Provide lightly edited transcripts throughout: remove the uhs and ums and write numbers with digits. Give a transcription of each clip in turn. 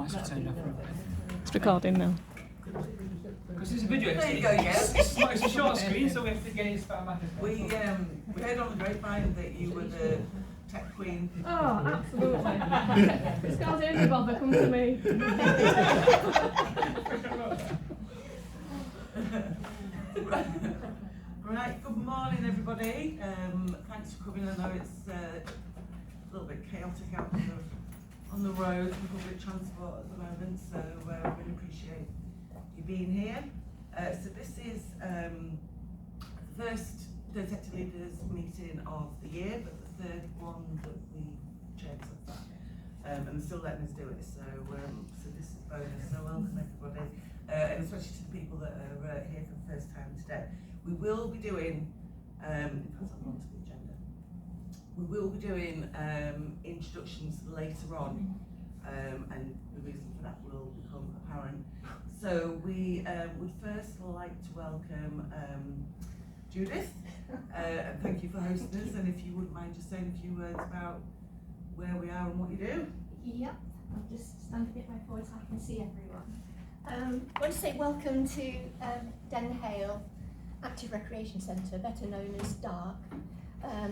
mics were turned off. It's recording now. Because it's a video. There you go, yes. It's a short screen, so we have to get it back. We heard on the grapevine that you were the tech queen. Oh, absolutely. It's got any bother, come to me. Right, good morning everybody. Thanks for coming. I know it's a little bit chaotic out on the road and public transport at the moment, so we really appreciate you being here. So this is the first Detective Leaders meeting of the year, but the third one that we chaired so far. And they're still letting us do it, so this is bonus. So welcome everybody, and especially to the people that are here for the first time today. We will be doing, in fact I'm on to the agenda, we will be doing introductions later on, and the reason for that will become apparent. So we would first like to welcome Judith, and thank you for hosting us, and if you wouldn't mind just saying a few words about where we are and what you do. Yep, I'll just stand a bit more forward so I can see everyone. I want to say welcome to Denhale Active Recreation Centre, better known as DARC.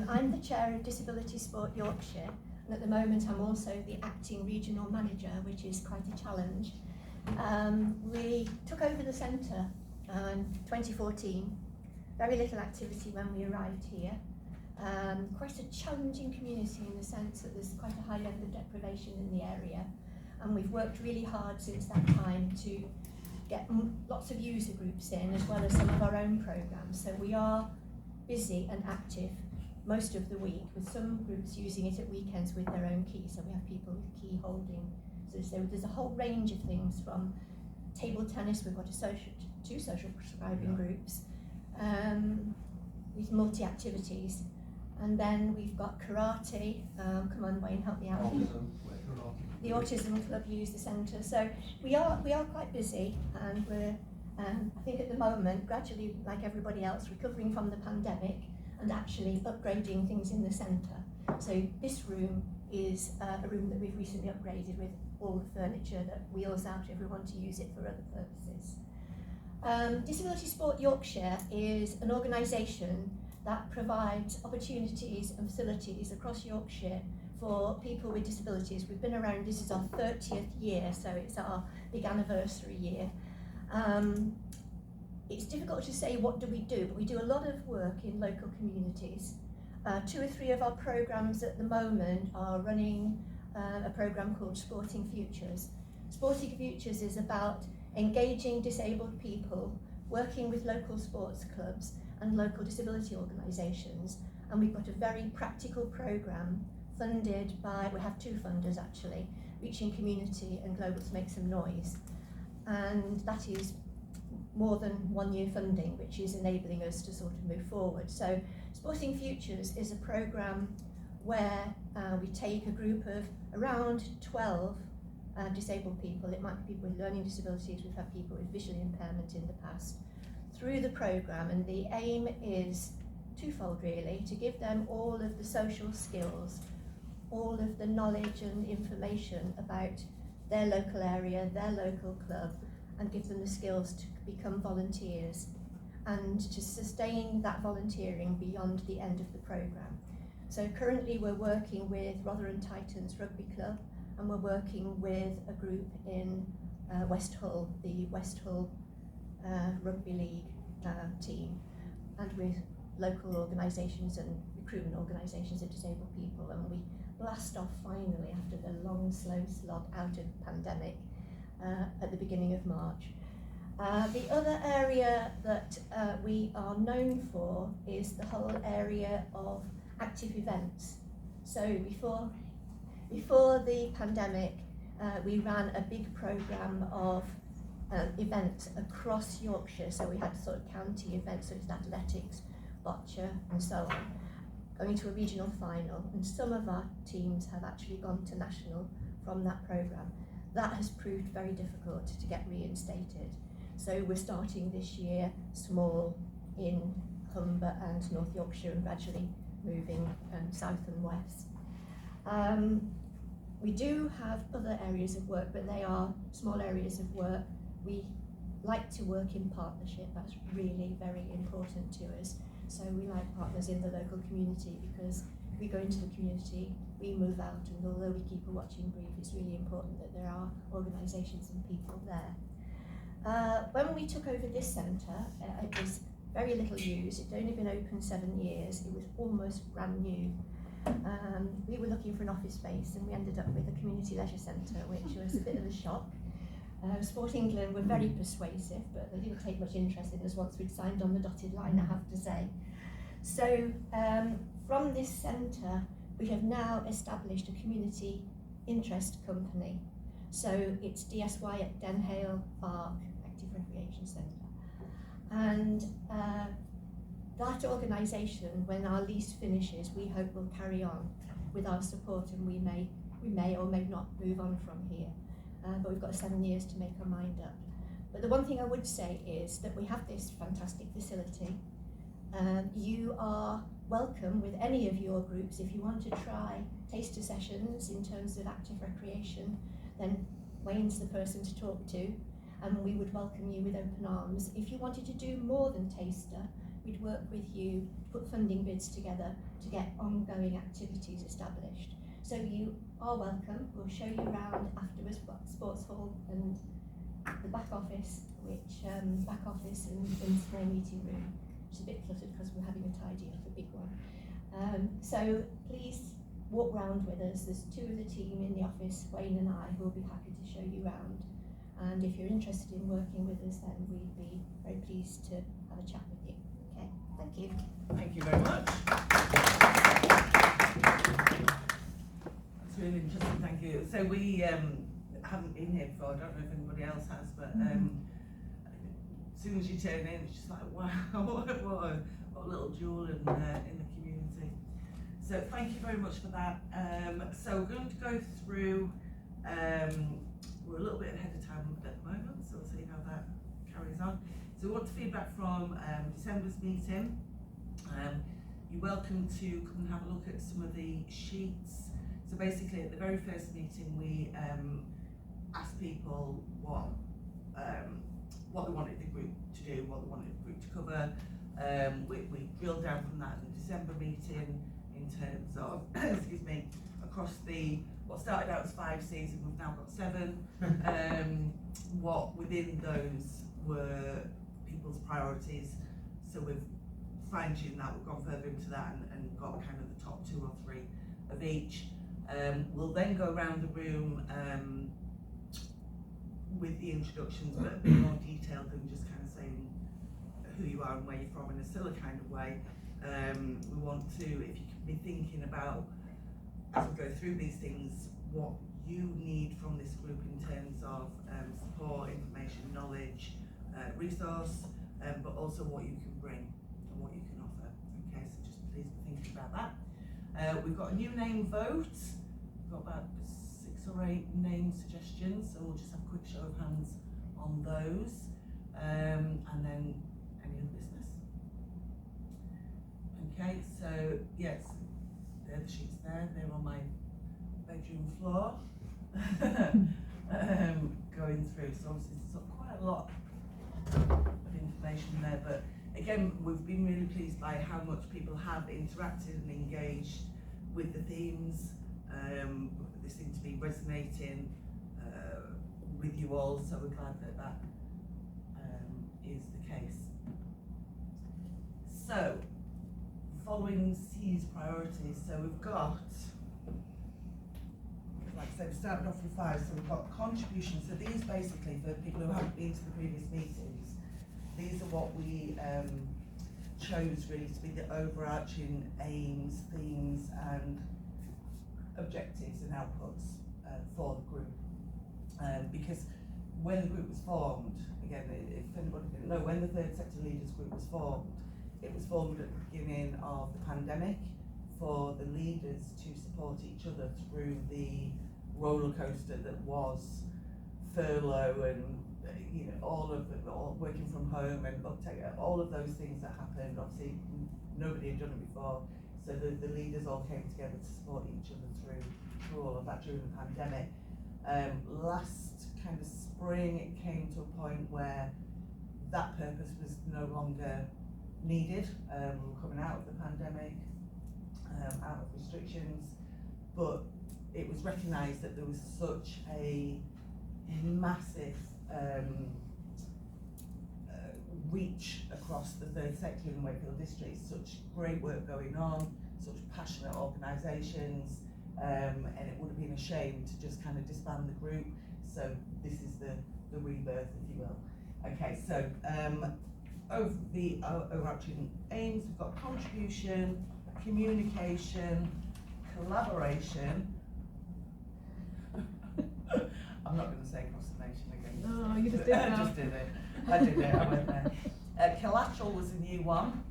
I'm the Chair of Disability Sport Yorkshire, and at the moment I'm also the Acting Regional Manager, which is quite a challenge. We took over the centre in 2014, very little activity when we arrived here. Quite a challenging community in the sense that there's quite a high level of deprivation in the area, and we've worked really hard since that time to get lots of user groups in, as well as some of our own programmes. So we are busy and active most of the week, with some groups using it at weekends with their own key. So we have people with key holding. So there's a whole range of things, from table tennis, we've got two social prescribing groups with multi-activities. And then we've got karate, come on Wayne, help me out. The Autism Club use the centre. So we are quite busy, and we're, I think at the moment, gradually, like everybody else, recovering from the pandemic and actually upgrading things in the centre. So this room is a room that we've recently upgraded with all the furniture that wheels out if we want to use it for other purposes. Disability Sport Yorkshire is an organisation that provides opportunities and facilities across Yorkshire for people with disabilities. We've been around, this is our 30th year, so it's our big anniversary year. It's difficult to say what do we do, but we do a lot of work in local communities. 2 or 3 of our programmes at the moment are running a programme called Sporting Futures. Sporting Futures is about engaging disabled people, working with local sports clubs and local disability organisations, and we've got a very practical programme funded by, we have 2 funders actually, Reaching Community and Global to Make Some Noise, and that is more than 1 year funding, which is enabling us to sort of move forward. So Sporting Futures is a programme where we take a group of around 12 disabled people. It might be people with learning disabilities, we've had people with visual impairment in the past, through the programme, and the aim is twofold really: to give them all of the social skills, all of the knowledge and information about their local area, their local club, and give them the skills to become volunteers and to sustain that volunteering beyond the end of the programme. So currently we're working with Rotherham Titans Rugby Club, and we're working with a group in West Hull, the West Hull Rugby League team, and with local organisations and recruitment organisations of disabled people, and we blast off finally after the long slow slog out of the pandemic at the beginning of March. The other area that we are known for is the whole area of active events. So before the pandemic, we ran a big programme of events across Yorkshire. So we had sort of county events, so it's athletics, boccia and so on, going to a regional final, and some of our teams have actually gone to national from that programme. That has proved very difficult to get reinstated. So we're starting this year small in Humber and North Yorkshire and gradually moving south and west. We do have other areas of work, but they are small areas of work. We like to work in partnership. That's really very important to us. So we like partners in the local community, because we go into the community, we move out, and although we keep a watching brief, it's really important that there are organisations and people there. When we took over this centre, it was very little used. It'd only been open 7 years. It was almost brand new. We were looking for an office space, and we ended up with a community leisure centre, which was a bit of a shock. Sport England were very persuasive, but they didn't take much interest in us once we'd signed on the dotted line, I have to say. So from this centre, we have now established a community interest company. So it's DSY at Denhale Park Active Recreation Centre. And that organisation, when our lease finishes, we hope will carry on with our support, and we may or may not move on from here. But we've got 7 years to make our mind up. But the one thing I would say is that we have this fantastic facility. You are welcome with any of your groups. If you want to try taster sessions in terms of active recreation, then Wayne's the person to talk to, and we would welcome you with open arms. If you wanted to do more than taster, we'd work with you to put funding bids together to get ongoing activities established. So you are welcome. We'll show you around afterwards. We've got sports hall and the back office, and small meeting room. It's a bit cluttered because we're having a tidy up, a big one. So please walk round with us. There's 2 of the team in the office, Wayne and I, who will be happy to show you round. And if you're interested in working with us, then we'd be very pleased to have a chat with you. Okay, thank you. Thank you very much. That's really interesting, thank you. So we haven't been here before, I don't know if anybody else has, but as soon as you turn in, it's just like, wow, what a little jewel in the community. So thank you very much for that. So we're going to go through, we're a little bit ahead of time at the moment, so we'll see how that carries on. So we want feedback from December's meeting. You're welcome to come and have a look at some of the sheets. So basically at the very first meeting we asked people what they wanted the group to do, what they wanted the group to cover. We drilled down from that in the December meeting in terms of, excuse me, across what started out as 5 C's and we've now got 7. What within those were people's priorities. So we've fine-tuned that, we've gone further into that and got kind of the top 2 or 3 of each. We'll then go around the room with the introductions, but a bit more detailed than just kind of saying who you are and where you're from in a similar kind of way. We want to, if you can be thinking about, as we go through these things, what you need from this group in terms of support, information, knowledge, resource, but also what you can bring and what you can offer. Okay, so just please be thinking about that. We've got a new name vote. We've got about 6 or 8 name suggestions, so we'll just have a quick show of hands on those, and then any other business. Okay, so yes, there are the sheets there. They're on my bedroom floor. Going through, so obviously there's quite a lot of information there, but again, we've been really pleased by how much people have interacted and engaged with the themes. They seem to be resonating with you all, so we're glad that that is the case. So, following C's priorities, so we've got, like I said, we started off with 5, so we've got contributions. So these basically, for people who haven't been to the previous meetings, these are what we chose really to be the overarching aims, themes and objectives and outputs for the group. Because when the group was formed, again, if anybody didn't know, when the Third Sector Leaders Group was formed, it was formed at the beginning of the pandemic for the leaders to support each other through the roller coaster that was furlough and all working from home and uptake, all of those things that happened. Obviously nobody had done it before, So the leaders all came together to support each other through all of that during the pandemic. Last kind of spring, it came to a point where that purpose was no longer needed. We were coming out of the pandemic, out of restrictions, but it was recognised that there was such a massive reach across the third sector in the Wakefield district, such great work going on, such passionate organisations, and it would have been a shame to just kind of disband the group. So this is the rebirth, if you will. Okay, so over the overarching aims, we've got contribution, communication, collaboration. I'm not going to say cross-nation again. No, you just did I that. just did it. I did it. I went there. Collateral was a new one.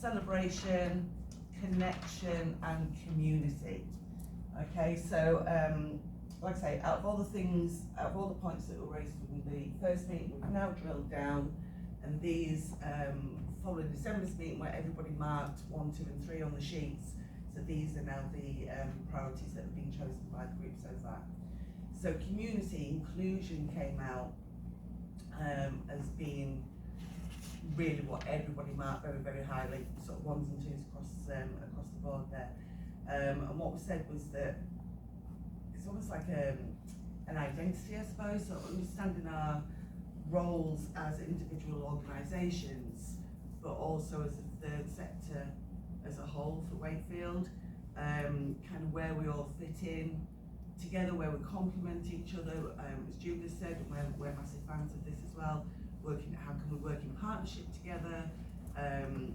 Celebration, connection, and community. Okay, so like I say, out of all the points that were raised in the first meeting, we've now drilled down, and these following December's meeting where everybody marked 1, 2, and 3 on the sheets. So these are now the priorities that have been chosen by the group so far. So community inclusion came out as being really what everybody marked very, very highly, sort of 1s and 2s across the board there. And what was said was that it's almost like an identity, I suppose, so understanding our roles as individual organisations, but also as a third sector as a whole for Wakefield, kind of where we all fit in together, where we complement each other, as Judith said, and we're massive fans of this as well, how can we work in partnership together,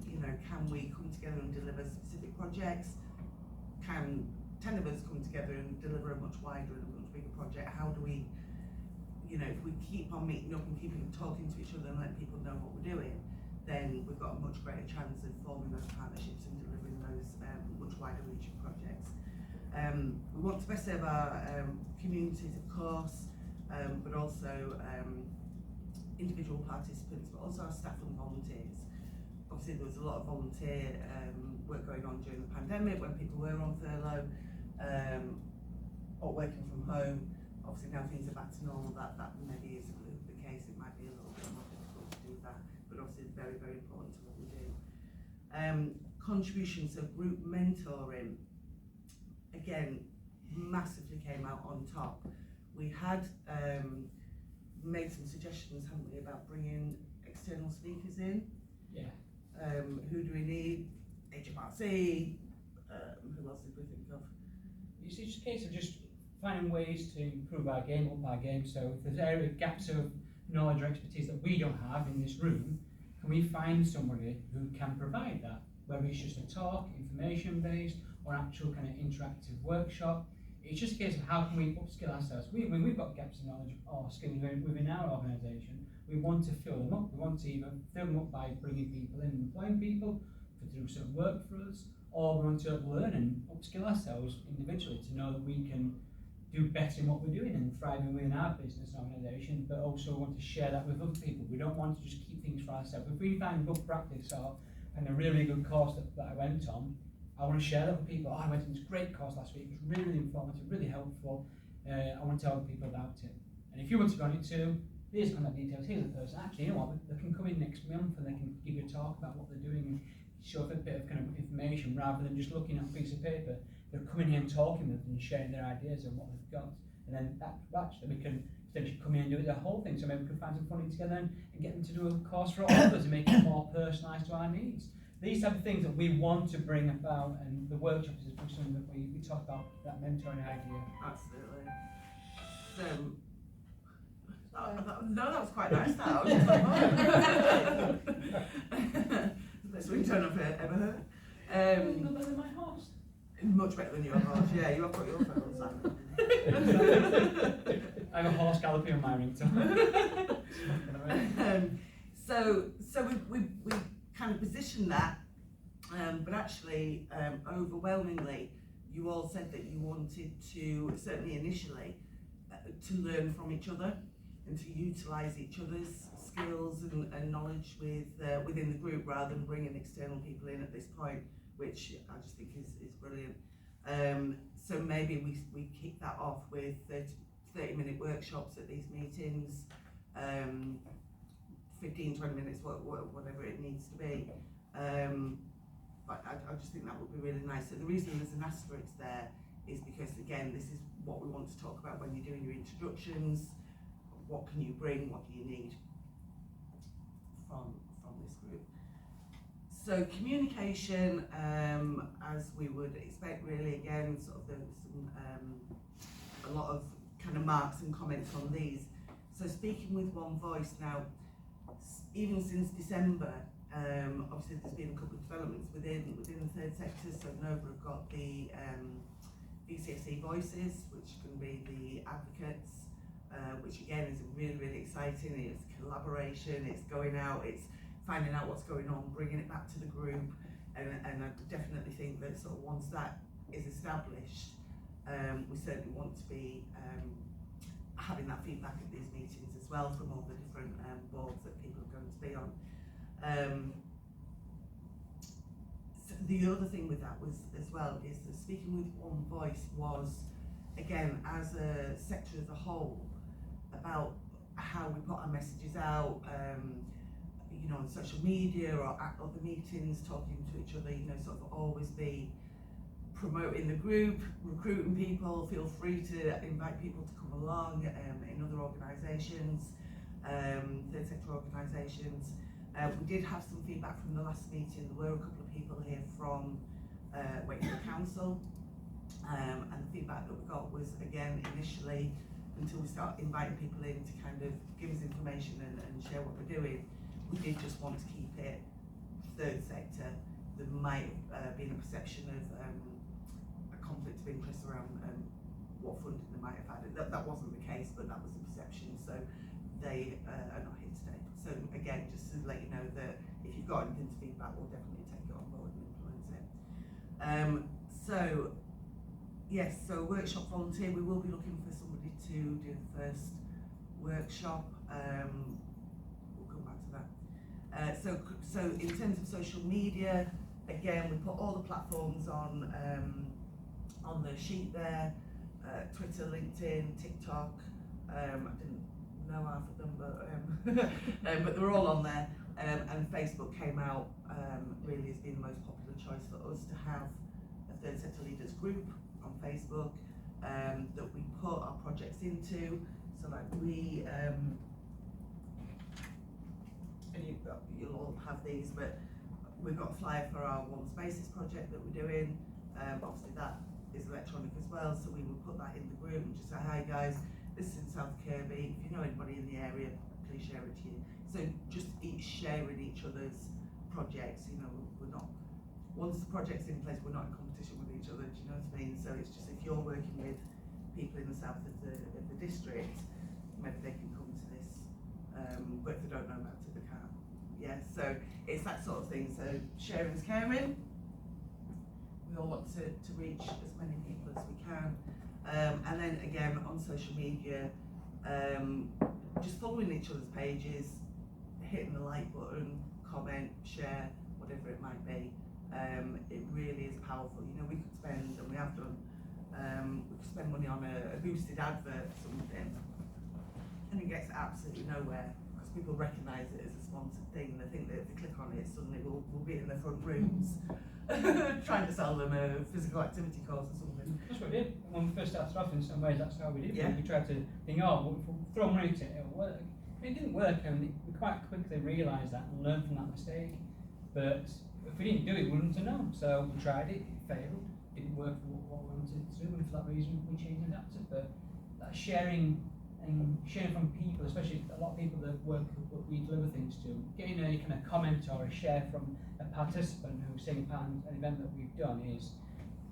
you know, can we come together and deliver specific projects, can 10 of us come together and deliver a much wider and a much bigger project, how do we, you know, if we keep on meeting up and keeping talking to each other and letting people know what we're doing, then we've got a much greater chance of forming those partnerships and delivering those much wider reaching projects. We want to best serve our communities, of course, but also individual participants, but also our staff and volunteers. Obviously there was a lot of volunteer work going on during the pandemic when people were on furlough or working from home. Obviously now things are back to normal, that maybe isn't the case. It might be a little bit more difficult to do that, but obviously it's very, very important to what we do. Contributions of group mentoring, again, massively came out on top. We had made some suggestions, haven't we, about bringing external speakers in. Yeah. Who do we need? HMRC, who else did we think of? It's just a case of just finding ways to improve our game, up our game. So if there's gaps of knowledge or expertise that we don't have in this room, can we find somebody who can provide that? Whether it's just a talk, information based, or actual kind of interactive workshop. It's just a case of how can we upskill ourselves. When we've got gaps in knowledge or skills within our organisation, we want to fill them up. We want to either fill them up by bringing people in, employing people to do some work for us, or we want to learn and upskill ourselves individually to know that we can do better in what we're doing and thriving within our business organisation, but also want to share that with other people. We don't want to just keep things for ourselves. If we find good practice or a really good course that I went on, I want to share that with people. Oh, I went on this great course last week, it was really informative, really helpful. I want to tell other people about it. And if you want to go on it too, here's contact details, here's the person. Actually, you know what, they can come in next month and they can give you a talk about what they're doing and show a bit of kind of information rather than just looking at a piece of paper. They're coming here and talking with them and sharing their ideas and what they've got. And then actually we can potentially come in and do the whole thing. So maybe we can find some funding together and get them to do a course for all of us and make it more personalised to our needs. These type of things that we want to bring about, and the workshop is something that we talk about, that mentoring idea. Absolutely. No, that was quite nice. That I was just like, oh. Best ringtone I've ever heard. Better than my horse. Much better than your horse. Yeah, you have got your phone on silent. I have a horse galloping on my ringtone. So we kind of positioned that, but actually, overwhelmingly, you all said that you wanted to, certainly initially, to learn from each other and to utilise each other's skills and knowledge within the group rather than bringing external people in at this point which I just think is brilliant. So maybe we kick that off with 30-minute workshops at these meetings, 15-20 minutes, whatever it needs to be. But I just think that would be really nice. So the reason there's an asterisk there is because, again, this is what we want to talk about when you're doing your introductions. What can you bring? What do you need from this group? So communication, as we would expect, really, again, sort of there's a lot of kind of marks and comments on these. So speaking with one voice now, even since December, obviously there's been a couple of developments within the third sector. So Nova have got the VCSE voices, which can be the advocates, which again is really, really exciting. It's collaboration, it's going out, it's finding out what's going on, bringing it back to the group, and I definitely think that sort of once that is established, we certainly want to be having that feedback at these meetings as well from all the different boards that people are going to be on. So the other thing with that was as well is that speaking with one voice was, again, as a sector as a whole, about how we put our messages out, you know, on social media or at other meetings, talking to each other, you know, sort of always be promoting the group, recruiting people, feel free to invite people to come along in other organisations, third sector organisations. We did have some feedback from the last meeting. There were a couple of people here from Wakefield Council, and the feedback that we got was, again, initially, until we start inviting people in to kind of give us information and share what we're doing, we did just want to keep it third sector. There might have been a perception of a conflict of interest around what funding they might have had. That wasn't the case, but that was the perception. So they are not here today. So again, just to let you know that if you've got anything to feedback, we'll definitely take it on board and influence it. So yes, so workshop volunteer, we will be looking for somebody to do the first workshop. We'll come back to that. So in terms of social media, again, we put all the platforms on the sheet there, Twitter, LinkedIn, TikTok. I didn't know half of them, but they're all on there. And Facebook came out, really has been the most popular choice for us to have a third sector leaders group on Facebook that we put our projects into. So like we, and you'll all have these, but we've got a flyer for our One Spaces project that we're doing. Obviously that is electronic as well, so we will put that in the group and just say, hi guys, this is in South Kirby. If you know anybody in the area, please share it to you. So just each sharing each other's projects. You know, we're not, once the project's in place, we're not in competition with each other. Do you know what I mean? So it's just if you're working with people in the south of the district, maybe they can come to this. But if they don't know about it, they can't. Yeah. So it's that sort of thing. So sharing's caring. We all want to reach as many people as we can. And then again on social media, just following each other's pages, hitting the like button, comment, share, whatever it might be. It really is powerful. You know, we could spend, and we have done, we could spend money on a boosted advert or something, and it gets absolutely nowhere because people recognise it as a sponsored thing. They think that if they click on it, suddenly we'll be in their front rooms trying to sell them a physical activity course or something. That's what we did. When we first started off, in some ways, that's how we did. Yeah. We tried to think, oh, well, if we throw money at it, it'll work. It didn't work, and we quite quickly realised that and learned from that mistake. But if we didn't do it, we wouldn't have known. So we tried it, it failed, it didn't work for what we wanted to do, and for that reason, we changed and adapted. But that sharing and sharing from people, especially a lot of people that work, what we deliver things to, getting a kind of comment or a share from a participant who's taking part in an event that we've done is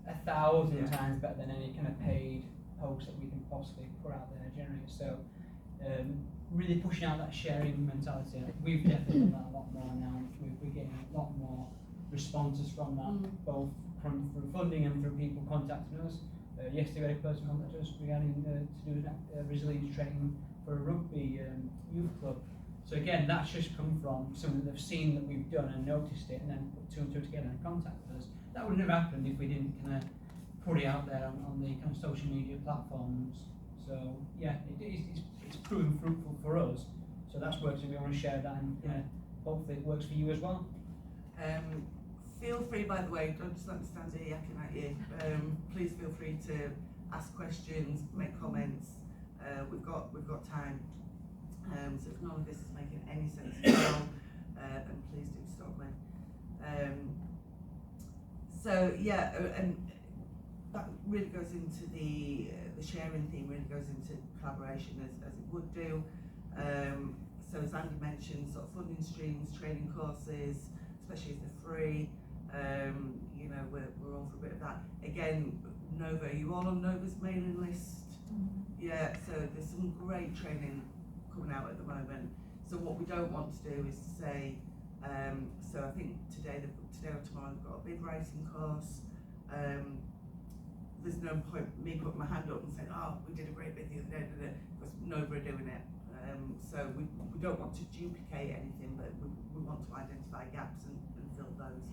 1,000 times better than any kind of paid post that we can possibly put out there and generate. So really pushing out that sharing mentality. We've definitely done that a lot more now. We're getting a lot more responses from that, both from through funding and through people contacting us. Yesterday we had a person contact us regarding to do resilience training for a rugby youth club. So again, that's just come from something they've seen that we've done and noticed it, and then put two and two together and contacted us. that would never happen if we didn't kind of put it out there on the kind of social media platforms. So yeah, it's proven fruitful for us. So that's worked, and we want to share that, and hopefully it works for you as well. Feel free, by the way, don't just let me stand here yakking at you. Please feel free to ask questions, make comments. We've got time. So if none of this is making any sense at all, then please do stop me. So yeah, and that really goes into the sharing theme. Really goes into collaboration as it would do. So as Andy mentioned, sort of funding streams, training courses, especially if they're free. You know, we're all for a bit of that. Again, Nova, are you all on Nova's mailing list? Yeah, so there's some great training coming out at the moment. So what we don't want to do is to say, so I think today or tomorrow they've got a bid writing course. There's no point me putting my hand up and saying, oh, we did a great bid the other day, because Nova are doing it. So we don't want to duplicate anything, but we want to identify gaps and fill those.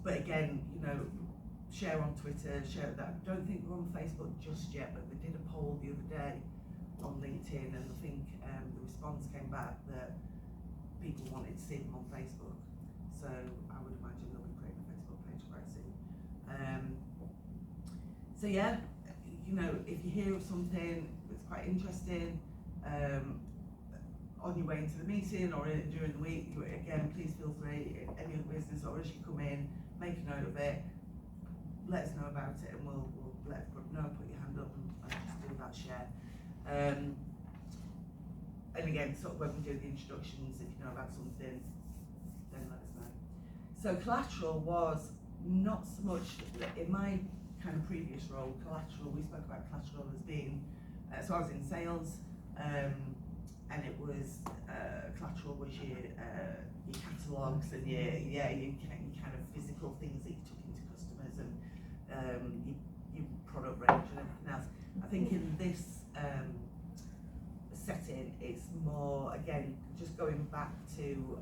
But again, you know, share on Twitter, share that. I don't think we're on Facebook just yet, but they did a poll the other day on LinkedIn, and I think the response came back that people wanted to see them on Facebook. So I would imagine they'll be creating a Facebook page quite soon. So yeah, you know, if you hear of something that's quite interesting, on your way into the meeting or during the week, again, please feel free, any other business or as you come in, make a note of it, let us know about it, and we'll let everyone know, put your hand up and just do that share. And again, sort of when we do the introductions, if you know about something, then let us know. So collateral was not so much, in my kind of previous role, collateral, we spoke about collateral as being, so I was in sales, and it was collateral was your catalogues and your kind of physical things that you took into customers, and your product range and everything else. I think in this setting, it's more, again, just going back to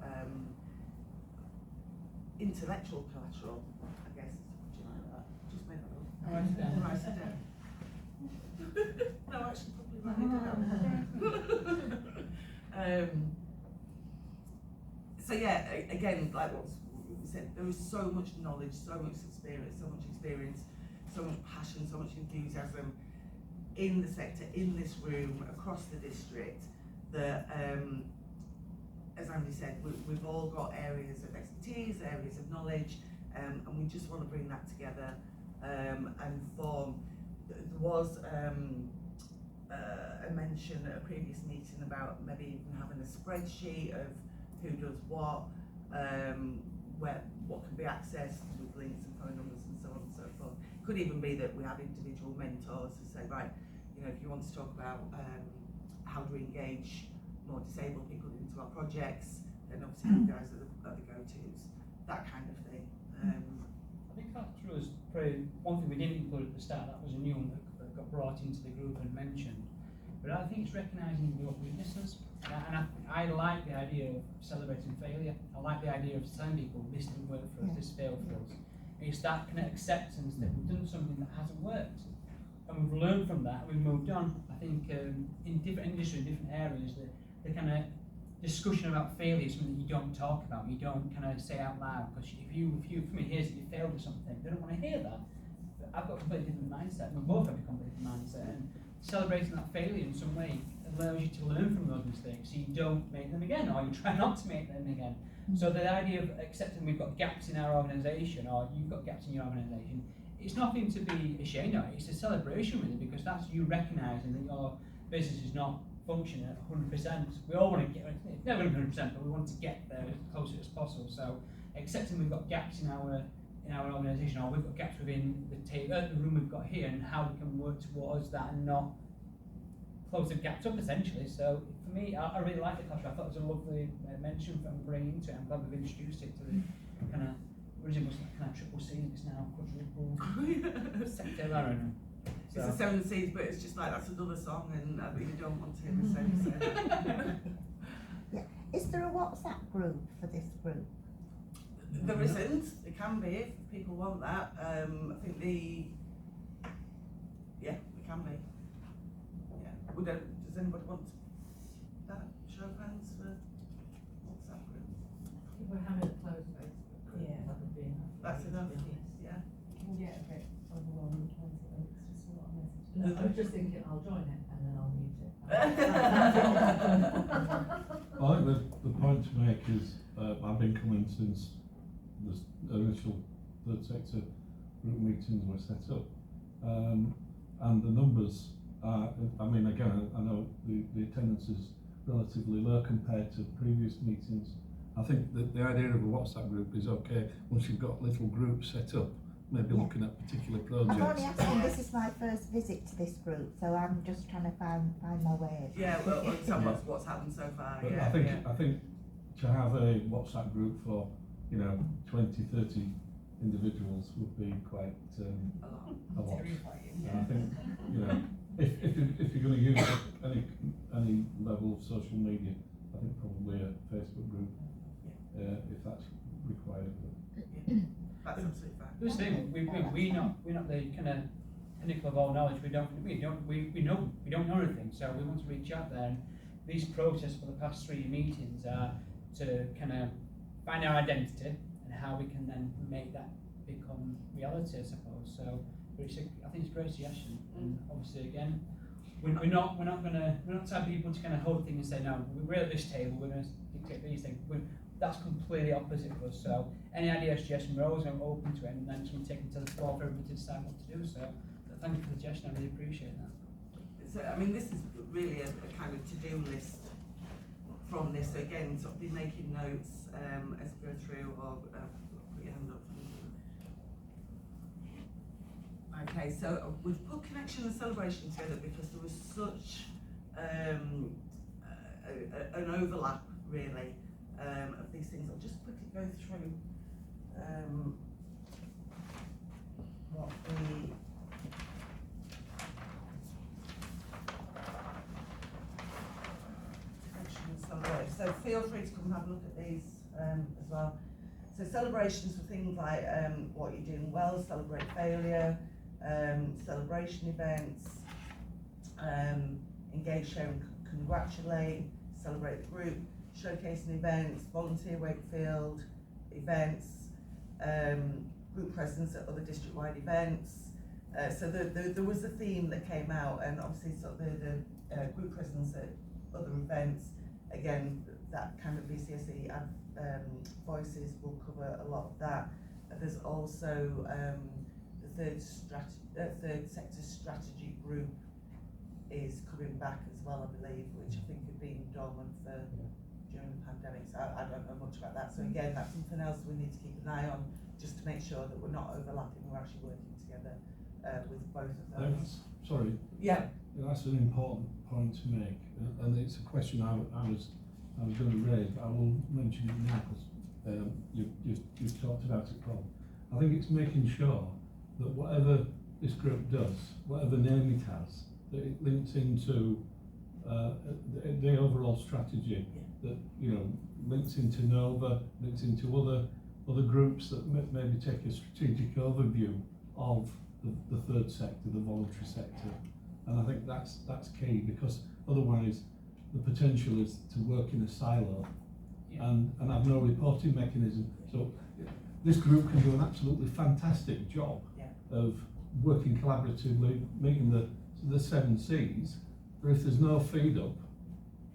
intellectual collateral, I guess. Do you like that? Just make that up. Write it down. Write it down. No, actually, probably write it down. So yeah, again, like what we said, there is so much knowledge, so much experience, so much passion, so much enthusiasm in the sector, in this room, across the district, that, as Andy said, we've all got areas of expertise, areas of knowledge, and we just want to bring that together and form. There was a mention at a previous meeting about maybe even having a spreadsheet of who does what can be accessed with links and phone numbers and so on and so forth. It could even be that we have individual mentors who say, right, you know, if you want to talk about how to engage more disabled people into our projects, then obviously you guys are the go-tos, that kind of thing. I think that was probably one thing we didn't include at the start. That was a new one that got brought into the group and mentioned. But I think it's recognising your weaknesses, and I like the idea of celebrating failure. I like the idea of telling people this didn't work for us, this failed for us. It's that kind of acceptance that we've done something that hasn't worked, and we've learned from that, we've moved on. I think in different industries, different areas, the kind of discussion about failure is something that you don't talk about, you don't kind of say out loud, because if you for me hears that you failed at something, they don't want to hear that. But I've got a completely different mindset, and we both have a completely different mindset, and celebrating that failure in some way allows you to learn from those mistakes, so you don't make them again, or you try not to make them again. So the idea of accepting we've got gaps in our organisation, or you've got gaps in your organisation, it's nothing to be ashamed of. It's a celebration really, because that's you recognising that your business is not functioning at 100%. We all want to get, it's never 100%, but we want to get there as close as possible. So accepting we've got gaps in our organisation, or we've got gaps within the room we've got here, and how we can work towards that and not close the gaps up essentially. So for me, I really like the classroom. I thought it was a lovely mention from bringing into it. I'm glad we've introduced it to the kind of original kind of triple C. It's now quadruple sector. I don't know. So. It's the 7 C's, but it's just like that's another song, and I really don't want to hear the same. Yeah. Is there a WhatsApp group for this group? There isn't. It can be if people want that. I think we can be. Yeah. Does anybody want that? Show of hands for WhatsApp group? If we're having a closed Facebook group, Yeah. that would be enough. That's enough. Yeah. It can get a bit overwhelming, can't it? It's just a lot of messages. No, I was just thinking, I'll join it and then I'll mute it. I think the point to make is I've been coming since the initial third sector group meetings were set up, and the numbers are, I mean, again, I know the attendance is relatively low compared to previous meetings. I think that the idea of a WhatsApp group is okay once you've got little groups set up, maybe looking at particular I've projects. only actually, this is my first visit to this group, so I'm just trying to find my way. Yeah, well, understand what's happened so far. But Yeah, I think to have a WhatsApp group for 20, 30 individuals would be quite a lot. And I think if you're going to use any level of social media, I think probably a Facebook group, if that's required. That's absolutely fine. This thing, we're not the kind of pinnacle of all knowledge. We don't know everything. So we want to reach out there. And these processes for the past 3 meetings are to kind of find our identity and how we can then make that become reality, I suppose. So I think it's a great suggestion. And obviously, again, we're not the type of people to kind of hold things and say, no, we're at this table, we're going to dictate these things. That's completely opposite of us. So any idea or suggestion, we're always open to it, and then it's going to take them to the floor for everybody to decide what to do. So thank you for the suggestion. I really appreciate that. So I mean, this is really a kind of to-do list from this. So again, sort of be making notes as we go through, or put your hand up. Okay, so we've put connection and celebration together because there was such an overlap, really, of these things. I'll just quickly go through what the connection and celebration. So feel free to come and have a look at these as well. So celebrations for things like what you're doing well, celebrate failure, celebration events, engage, share and congratulate, celebrate the group, showcasing events, volunteer Wakefield events, group presence at other district-wide events. So there was a theme that came out, and obviously sort of the group presence at other events. Again, that kind of VCSE voices will cover a lot of that. There's also the third sector strategy group is coming back as well, I believe, which I think had been dormant for during the pandemic. So I don't know much about that. So again, that's something else we need to keep an eye on, just to make sure that we're not overlapping. We're actually working together with both of those. Sorry. Yeah. That's an important point to make, and it's a question I was going to raise, but I will mention it now because you've talked about it, Paul. I think it's making sure that whatever this group does, whatever name it has, that it links into the overall strategy. That links into Nova, links into other groups that maybe take a strategic overview of the third sector, the voluntary sector, and I think that's key, because otherwise the potential is to work in a silo and have no reporting mechanism. So this group can do an absolutely fantastic job of working collaboratively, meeting the 7 C's, but if there's no feed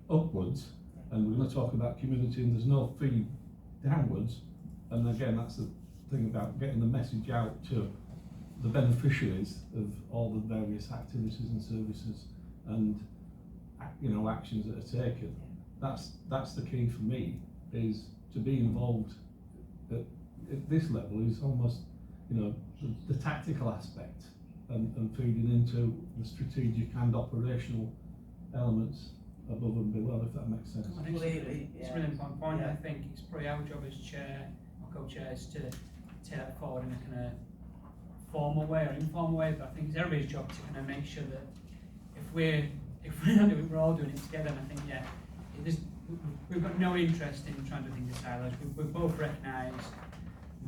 upwards, and we're going to talk about community, and there's no feed downwards, and again that's the thing about getting the message out to the beneficiaries of all the various activities and services and actions that are taken. That's the key for me, is to be involved at this level is almost the tactical aspect and feeding into the strategic and operational elements above and below, if that makes sense. I think Completely, it's a really important point. Yeah. I think it's probably our job as chair or co-chairs to take that forward in a kind of formal way or informal way, but I think it's everybody's job to kind of make sure that if we're not doing it, we're all doing it together. And I think we've got no interest in trying to do things in silos. We both recognise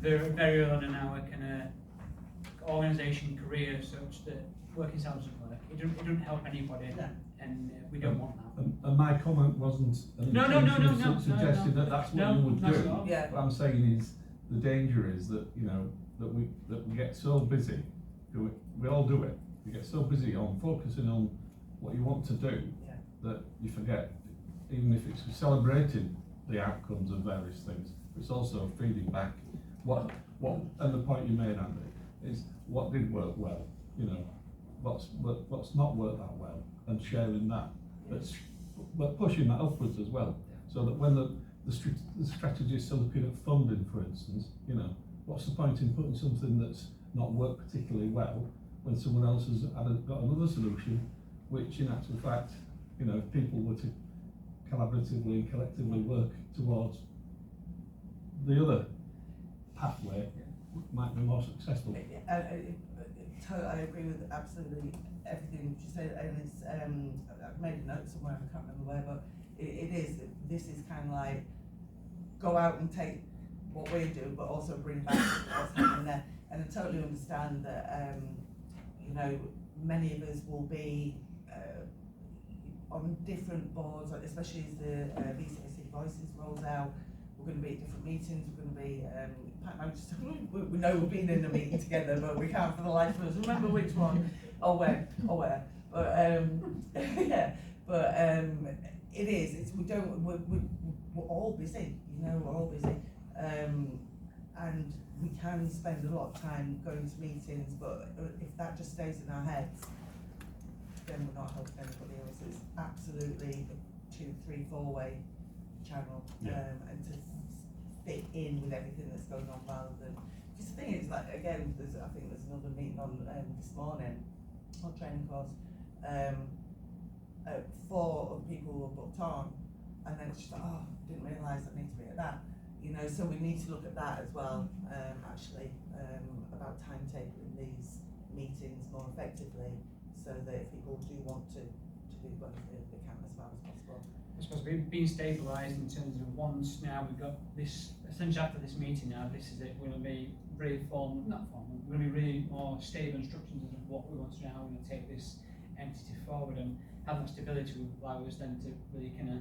very early on in our kind of organisation career, such that working salaries doesn't work. It doesn't help anybody, No. and we don't want that. And my comment wasn't an No, suggesting that that's what you would not at do. all. Yeah. What I'm saying is, the danger is that, you know, that we get so busy, we all do it, we get so busy on focusing on what you want to do, Yeah. that you forget, even if it's celebrating the outcomes of various things, it's also feeding back what, and the point you made, Andy, is what did work well, you know, what's not worked that well, and sharing that, but pushing that upwards as well, so that when the strategists are looking at funding, for instance, you know, what's the point in putting something that's not worked particularly well when someone else has got another solution, which in actual fact, you know, if people were to collaboratively and collectively work towards the other pathway, might be more successful. I agree with absolutely everything you said, and it's I've made a note somewhere, I can't remember where, but this is kind of like go out and take what we do, but also bring back what's happening there. And I totally understand that you know, many of us will be on different boards, like especially as the VCAC Voices rolls out. We're going to be at different meetings. We're going to be we know we've been in a meeting together, but we can't for the life of us remember which one or where. But yeah, but it is. It's we're all busy. You know, we're all busy, and we can spend a lot of time going to meetings. But if that just stays in our heads, then we're not helping anybody else. It's absolutely a 2, 3, 4-way channel, and to fit in with everything that's going on rather than. Because the thing is, like again, I think there's another meeting on this morning, on training course. 4 of people were booked on, and then it's just like, oh, didn't realise I need to be at that. You know, so we need to look at that as well. Actually, about timetabling these meetings more effectively, so that if people do want to do both, they can as well as possible. I suppose we've been stabilised in terms of once now we've got this, essentially after this meeting now, this is it, we're going to be really formal, not formal, we're going to be really more stable instructions of what we want to do, how we're going to take this entity forward, and have that stability will allow us then to really kind of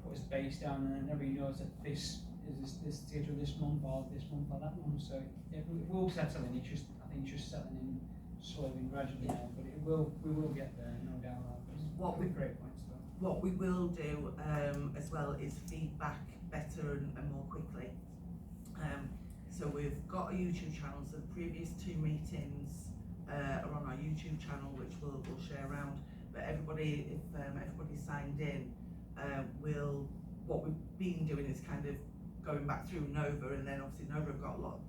put us base down, and then everybody knows that this is this schedule this month or that month, so it will settle in. It's just, I think it's just settling in slowly and gradually now, but we will get there, no doubt about it. What we great points though. What we will do as well is feedback better and more quickly. So we've got a YouTube channel, so the previous 2 meetings are on our YouTube channel, which we'll share around. But everybody, if everybody's signed in, what we've been doing is kind of going back through Nova, and then obviously Nova have got a lot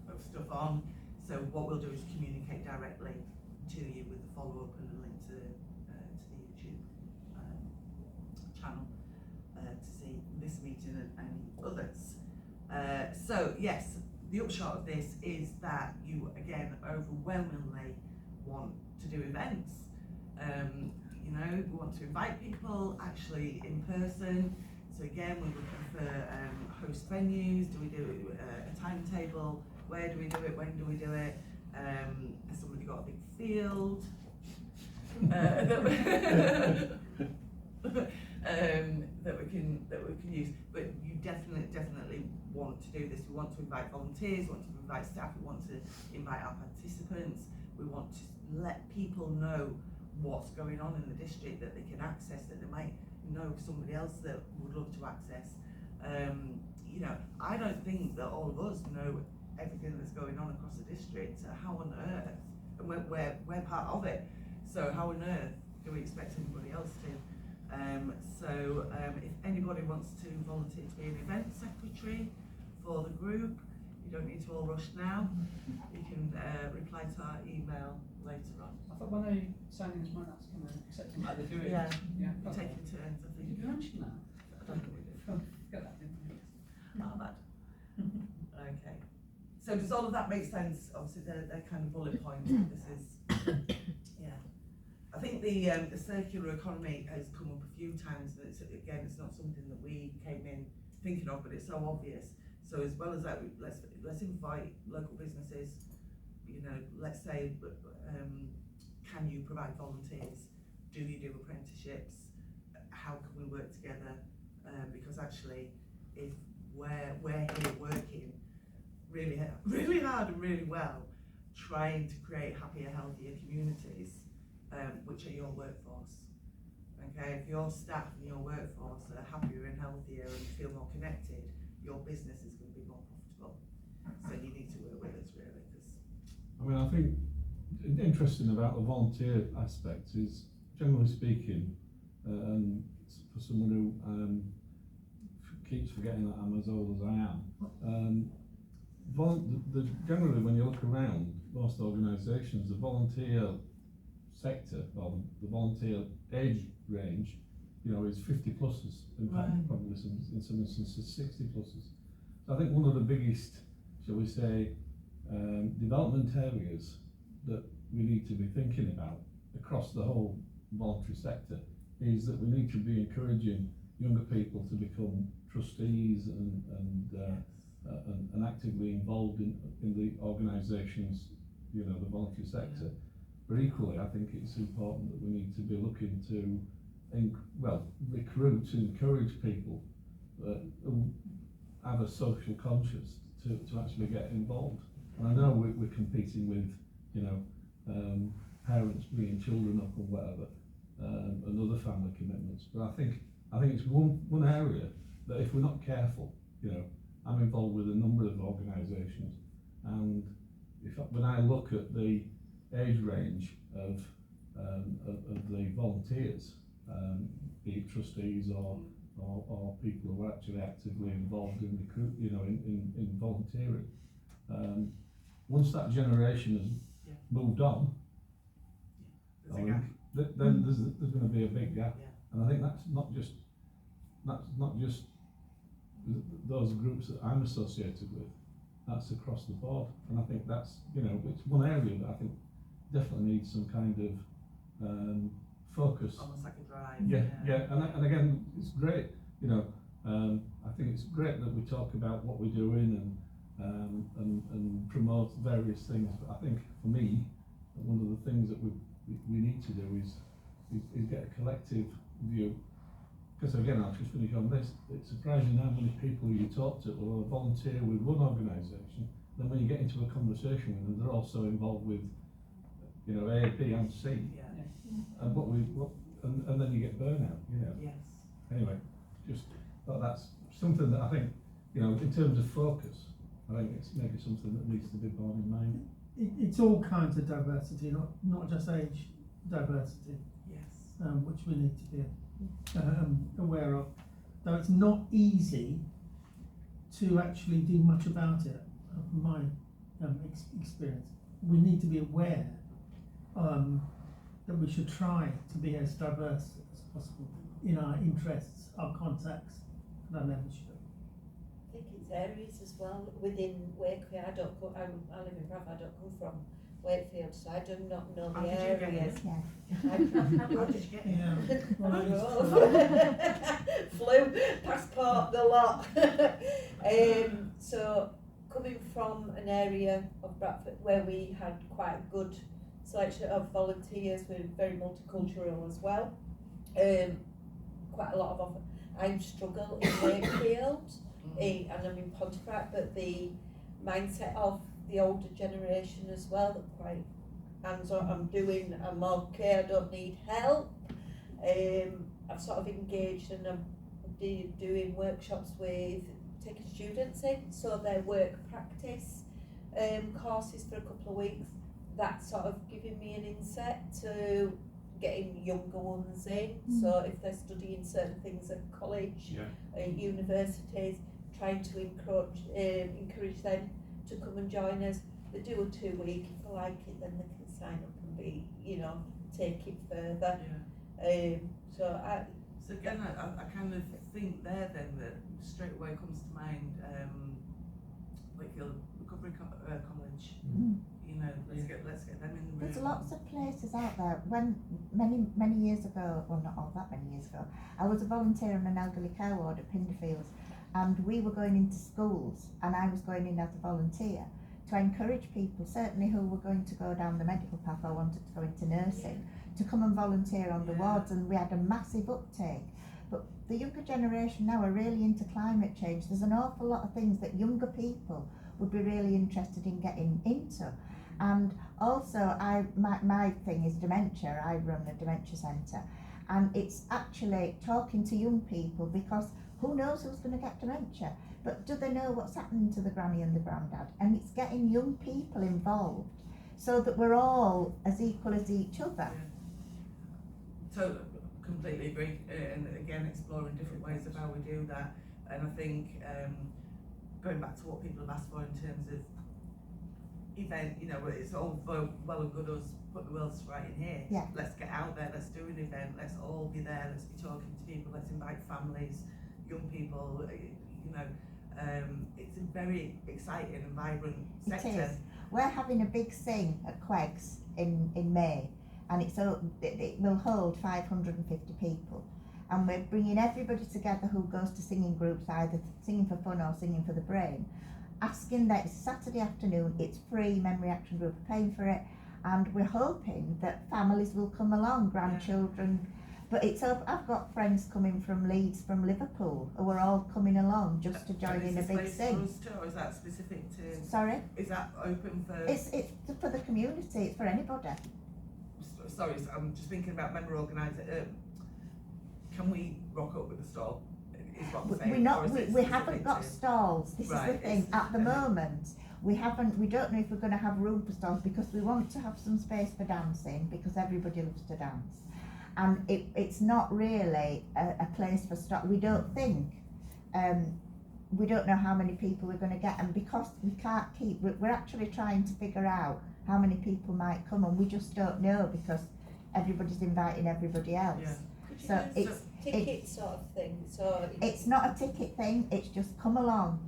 of stuff on. So what we'll do is communicate directly to you with the follow-up and a link to the YouTube channel to see this meeting and others. So yes, the upshot of this is that you again overwhelmingly want to do events. You know, we want to invite people actually in person. So again, we're looking for host venues. Do we do a timetable? Where do we do it? When do we do it? Has somebody got a big field that we can use? But you definitely want to do this. We want to invite volunteers. We want to invite staff. We want to invite our participants. We want to let people know what's going on in the district that they can access, that they might know somebody else that would love to access. You know, I don't think that all of us know everything that's going on across the district. So how on earth, and we're part of it, so how on earth do we expect anybody else to? If anybody wants to volunteer to be an event secretary for the group, you don't need to all rush now. You can reply to our email later on. I thought when they sign in tomorrow, that's kind of accepting that they do it. Yeah. Yeah. We're taking turns, I think. Did you mention that? I don't think we did. Forget that, didn't we? Oh, bad. Okay. So does all of that make sense? Obviously, they're kind of bullet points. This is, yeah. I think the circular economy has come up a few times, and it's not something that we came in thinking of, but it's so obvious. So as well as that, let's invite local businesses. You know, let's say, can you provide volunteers? Do you do apprenticeships? How can we work together? Because actually, if we're here working really hard and really well, trying to create happier, healthier communities, which are your workforce. Okay, if your staff and your workforce are happier and healthier and feel more connected, your business is going to be more profitable. So you need to work with us really. I mean, I think interesting about the volunteer aspect is, generally speaking, and for someone who keeps forgetting that I'm as old as I am, generally when you look around most organisations, the volunteer sector, or the volunteer age range, you know, is 50 pluses, in fact, probably in some instances 60 pluses. So I think one of the biggest, shall we say, development areas that we need to be thinking about across the whole voluntary sector is that we need to be encouraging younger people to become trustees and actively involved in the organisations, you know, the voluntary sector. But equally, I think it's important that we need to be looking to, recruit and encourage people who have a social conscience to actually get involved. And I know we're competing with, you know, parents bringing children up or whatever, and other family commitments. But I think it's one area that if we're not careful, you know, I'm involved with a number of organisations, and when I look at the age range of the volunteers, be it trustees or people who are actually actively involved in recruit, you know, in volunteering. Once that generation has moved on, then there's going to be a big gap, and I think that's not just those groups that I'm associated with. That's across the board, and I think that's, you know, it's one area that I think definitely needs some kind of focus. Almost like a drive. And again, it's great, you know. I think it's great that we talk about what we're doing and promote various things. But I think for me, one of the things that we need to do is get a collective view. Because again, I'll just finish on this. It's surprising how many people you talk to will volunteer with one organisation. Then when you get into a conversation with them, they're also involved with, you know, A, B, and C. And and then you get burnout, you know. Yes. Anyway, just thought that's something that I think, you know, in terms of focus, I think it's maybe something that needs to be borne in mind. It's all kinds of diversity, not just age diversity, Yes. which we need to be aware of. Though it's not easy to actually do much about it, from my experience. We need to be aware that we should try to be as diverse as possible in our interests, our contacts, and our membership. I think it's areas as well within Wakefield. I live in Bath. I don't come from Wakefield, so I do not know the areas. How did you get here? Flew, passport, the lot. So coming from an area of Bradford where we had quite a good selection of volunteers, we're very multicultural as well. Quite a lot of I struggle in Wakefield, and I'm in Pontefract, but the mindset of the older generation as well, they're quite hands-on. I'm okay, I don't need help. I've sort of engaged and I'm doing workshops with taking students in, so their work practice courses for a couple of weeks. That's sort of giving me an insight to getting younger ones in. So if they're studying certain things at college, universities, trying to encourage them to come and join us. They do a 2 week. If they like it, then they can sign up and be, you know, take it further. So again, I kind of think there then that straight away comes to mind Wakefield Recovery College. You know, let's get them in the room. There's lots of places out there. When many years ago, well not all that many years ago, I was a volunteer in an elderly care ward at Pinderfields, and we were going into schools, and I was going in as a volunteer to encourage people, certainly who were going to go down the medical path or wanted to go into nursing, to come and volunteer on the wards, and we had a massive uptake. But the younger generation now are really into climate change. There's an awful lot of things that younger people would be really interested in getting into. And also, my thing is dementia. I run a dementia centre, and it's actually talking to young people, because who knows who's going to get dementia, but do they know what's happening to the granny and the granddad? And it's getting young people involved so that we're all as equal as each other. So completely agree, and again exploring different ways of how we do that. And I think going back to what people have asked for in terms of event, you know, it's all well and good us put the world's right in here. Yeah. Let's get out there, let's do an event, let's all be there, let's be talking to people, let's invite families, young people, you know. It's a very exciting and vibrant sector. It is. We're having a big sing at Queggs in May, and it will hold 550 people, and we're bringing everybody together who goes to singing groups, either singing for fun or singing for the brain, asking that it's Saturday afternoon, it's free, Memory Action Group are paying for it, and we're hoping that families will come along, grandchildren. But I've got friends coming from Leeds, from Liverpool, who are all coming along just to join in a big sing. Or is that specific to? Sorry? Is that open for? It's for the community, it's for anybody. Sorry, I'm just thinking about member organiser. Can we rock up with a stall? Is what I'm saying. We haven't got stalls. This is the thing. At the moment, we don't know if we're going to have room for stalls, because we want to have some space for dancing, because everybody loves to dance. And it's not really a place for stalls. We don't think. We don't know how many people we're going to get, and because we can't we're actually trying to figure out how many people might come, and we just don't know, because everybody's inviting everybody else. Yeah. So it's ticket sort of thing. So it's not a ticket thing. It's just come along.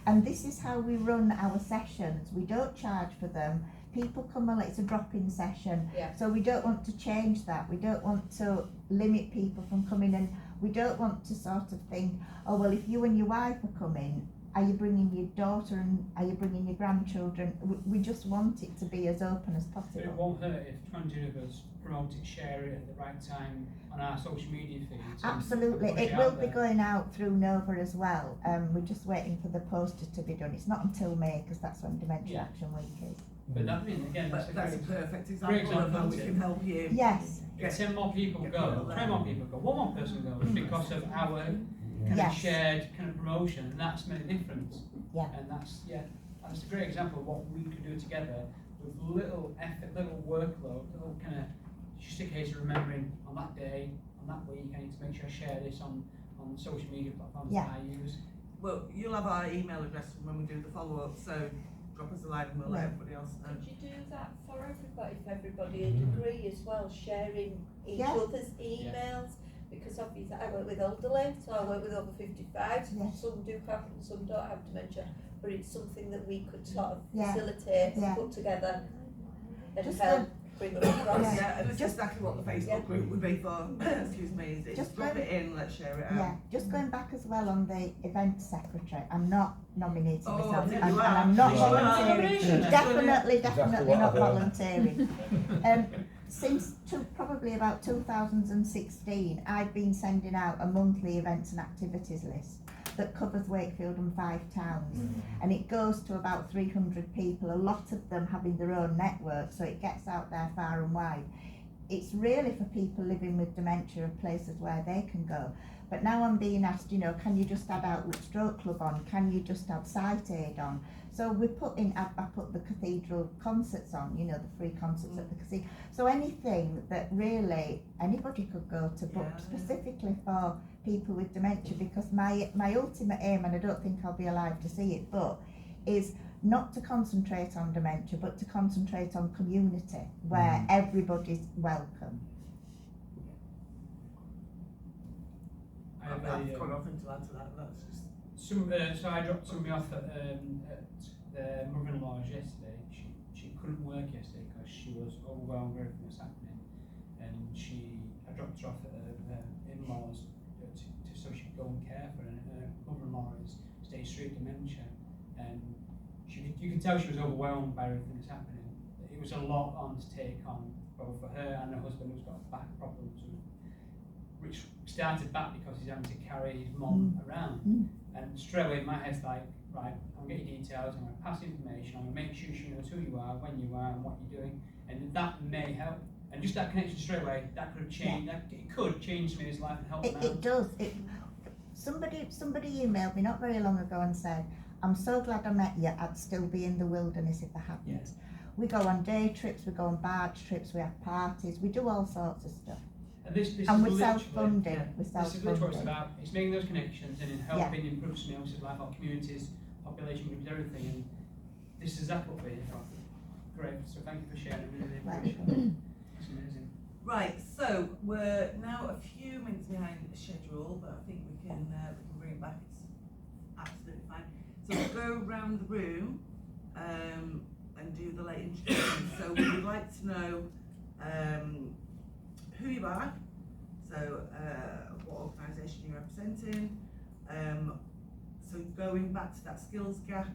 And this is how we run our sessions. We don't charge for them. People come along. It's a drop-in session. Yeah. So we don't want to change that. We don't want to limit people from coming in. We don't want to sort of think, oh well, if you and your wife are coming, are you bringing your daughter and are you bringing your grandchildren? We just want it to be as open as possible. But it won't hurt if 20 of us promote it, share it at the right time on our social media feeds. Absolutely, it will be going out through Nova as well. We're just waiting for the poster to be done. It's not until May, because that's when Dementia Action Week is. But that means, again, that's That's a great, perfect example of how we can help you. Yes. if 10 more people go, 20 more people go, one more person goes, because of our kind Yes. of shared kind of promotion, and that's made a difference. Yeah. And that's a great example of what we could do together with little effort, little workload, little kind of, just a case of remembering on that day, on that week, I need to make sure I share this on social media platforms that I use. Well, you'll have our email address when we do the follow-up, so drop us a line and we'll let everybody else know. could you do that for everybody, if everybody would agree as well, sharing each Yeah. other's emails? Because obviously I work with elderly, so I work with over 55, Yes. some do have and some don't have dementia, but it's something that we could sort of Yeah. facilitate, Yeah. put together and Just help bring them across. Yeah, and that's Just- exactly what the Facebook Yeah. group would be for. Excuse me, is Just drop going- it in, let's share it out. Yeah, just going back as well on the event secretary, I'm not nominating Oh, myself, I think and you are. I'm not You are. volunteering, Nomination. definitely Exactly not what I heard. volunteering. Since probably about 2016, I've been sending out a monthly events and activities list that covers Wakefield and 5 towns, and it goes to about 300 people, a lot of them having their own network, so it gets out there far and wide. It's really for people living with dementia and places where they can go. But now I'm being asked, can you just add Outreach Stroke Club on? Can you just add Sight Aid on? So I put the cathedral concerts on, the free concerts at the cathedral. So anything that really anybody could go to, but specifically for people with dementia, because my ultimate aim, and I don't think I'll be alive to see it, but is not to concentrate on dementia, but to concentrate on community, where everybody's welcome. I've got nothing to add to that, that's just... So I dropped somebody off at the mother-in-law's yesterday. She couldn't work yesterday because she was overwhelmed with everything that's happening, and I dropped her off at her in-laws so she could go and care for her. And her mother-in-law mother-in-law has stage 3 dementia, and you can tell she was overwhelmed by everything that's happening. It was a lot on to take on, both for her and her husband who's got back problems, which started back because he's having to carry his mum around. And straight away my head's like, right, I'm going to get your details, I'm going to pass information, I'm going to make sure she knows who you are, when you are, and what you're doing, and that may help. And just that connection straight away, that could have changed, it could change somebody's life and help them out. It does. Somebody emailed me not very long ago and said, I'm so glad I met you, I'd still be in the wilderness if I hadn't. Yes. We go on day trips, we go on barge trips, we have parties, we do all sorts of stuff. And this And is we're self-funding, yeah, we're this is literally what it's self-funding. about. It's making those connections and in helping improve somebody else's life, our communities, population groups, everything. And this is exactly what we're here for. Great. So thank you for sharing. I really appreciate it. It's amazing. Right, so we're now a few minutes behind schedule, but I think we can bring it back. It's absolutely fine. So we'll go round the room and do the late introduction. So we would like to know who you are, so what organisation you're representing. So going back to that skills gap,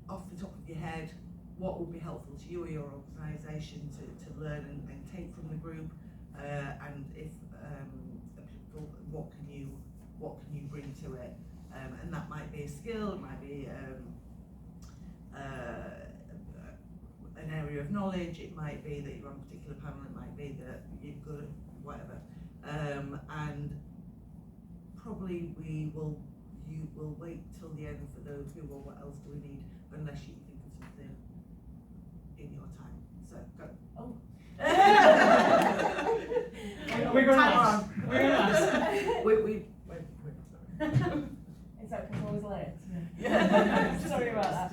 off the top of your head, what would be helpful to you or your organisation to learn and take from the group, and if applicable, what can you bring to it, and that might be a skill, it might be an area of knowledge, it might be that you're on a particular panel, it might be that you're good at whatever, and probably you will wait till the end for those who, well, what else do we need, unless you think of something in your time. So go. Oh. We're going to ask. We're going to ask. Wait. Is that because I was late? Yeah. Sorry about that.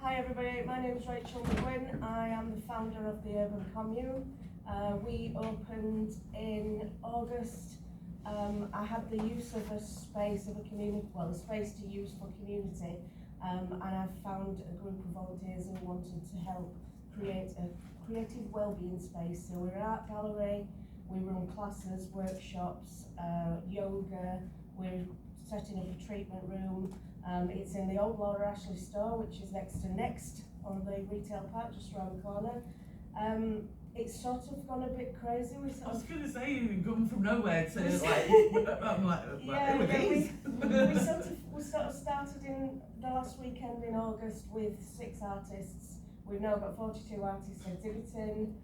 Hi everybody, my name is Rachel McGuinn. I am the founder of the Urban Commune. We opened in August. I had the use of a space of a community, well, a space to use for community, and I found a group of volunteers who wanted to help create a creative wellbeing space. So we're an art gallery, we run classes, workshops, yoga, we're setting up a treatment room. It's in the old Laura Ashley store, which is next to Next on the retail park just around the corner. It's sort of gone a bit crazy. I was going to say you've gone from nowhere to like, I'm like, yeah, who are these? we sort of started in the last weekend in August with 6 artists. We've now got 42 artists exhibiting.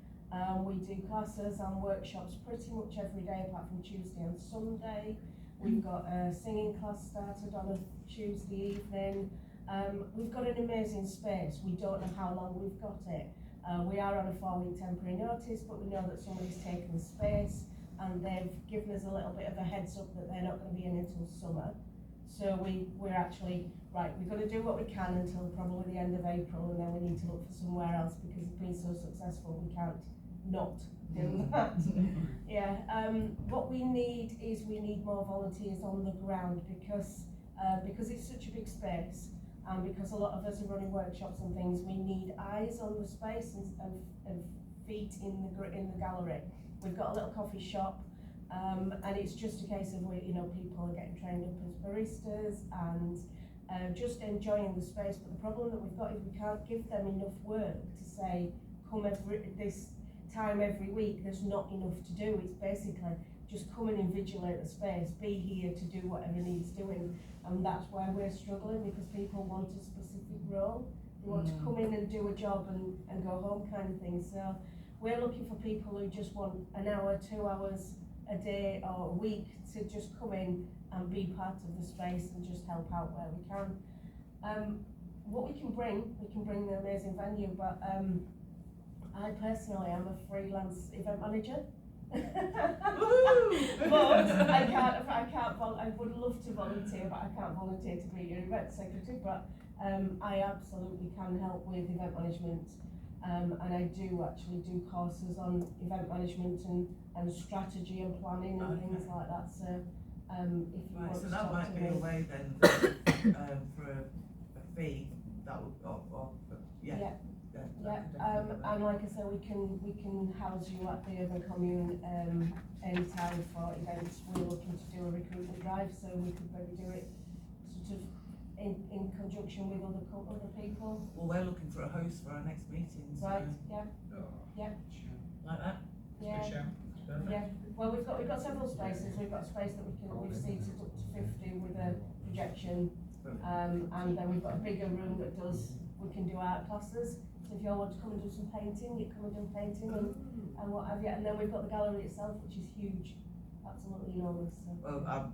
We do classes and workshops pretty much every day apart from Tuesday and Sunday. We've got a singing class started on a Tuesday evening. We've got an amazing space. We don't know how long we've got it. We are on a 4-week temporary notice, but we know that somebody's taken the space and they've given us a little bit of a heads up that they're not going to be in until summer. So we're actually, right, we've got to do what we can until probably the end of April, and then we need to look for somewhere else because it's been so successful we can't not do that. Yeah, what we need is we need more volunteers on the ground because it's such a big space. Because a lot of us are running workshops and things, we need eyes on the space and feet in the gallery. We've got a little coffee shop, and it's just a case of people are getting trained up as baristas and just enjoying the space. But the problem that we've got is we can't give them enough work to say come this time every week. There's not enough to do. It's basically just come in and invigilate the space, be here to do whatever needs doing. And that's why we're struggling, because people want a specific role. They want to come in and do a job and go home kind of thing. So we're looking for people who just want an hour, 2 hours a day or a week to just come in and be part of the space and just help out where we can. What we can bring the amazing venue, but I personally am a freelance event manager. But I would love to volunteer, but I can't volunteer to be your event secretary. But I absolutely can help with event management, and I do actually do courses on event management and strategy and planning and things like that. So if you want So to that talk might to be me, a way then for a fee that would Yeah, and like I say, we can house you at the Urban Commune anytime for events. We're looking to do a recruitment drive, so we could maybe do it sort of in conjunction with other people. Well, we're looking for a host for our next meeting, so. Right, yeah, Yeah. Like that? yeah. Good shout. Perfect. Yeah, well, we've got several spaces. We've got a space that we've seated up to 50 with a projection, and then we've got a bigger room that we can do art classes. So if you all want to come and do some painting, you come and do painting and what have you. And then we've got the gallery itself, which is huge, absolutely enormous. So. Well, I'm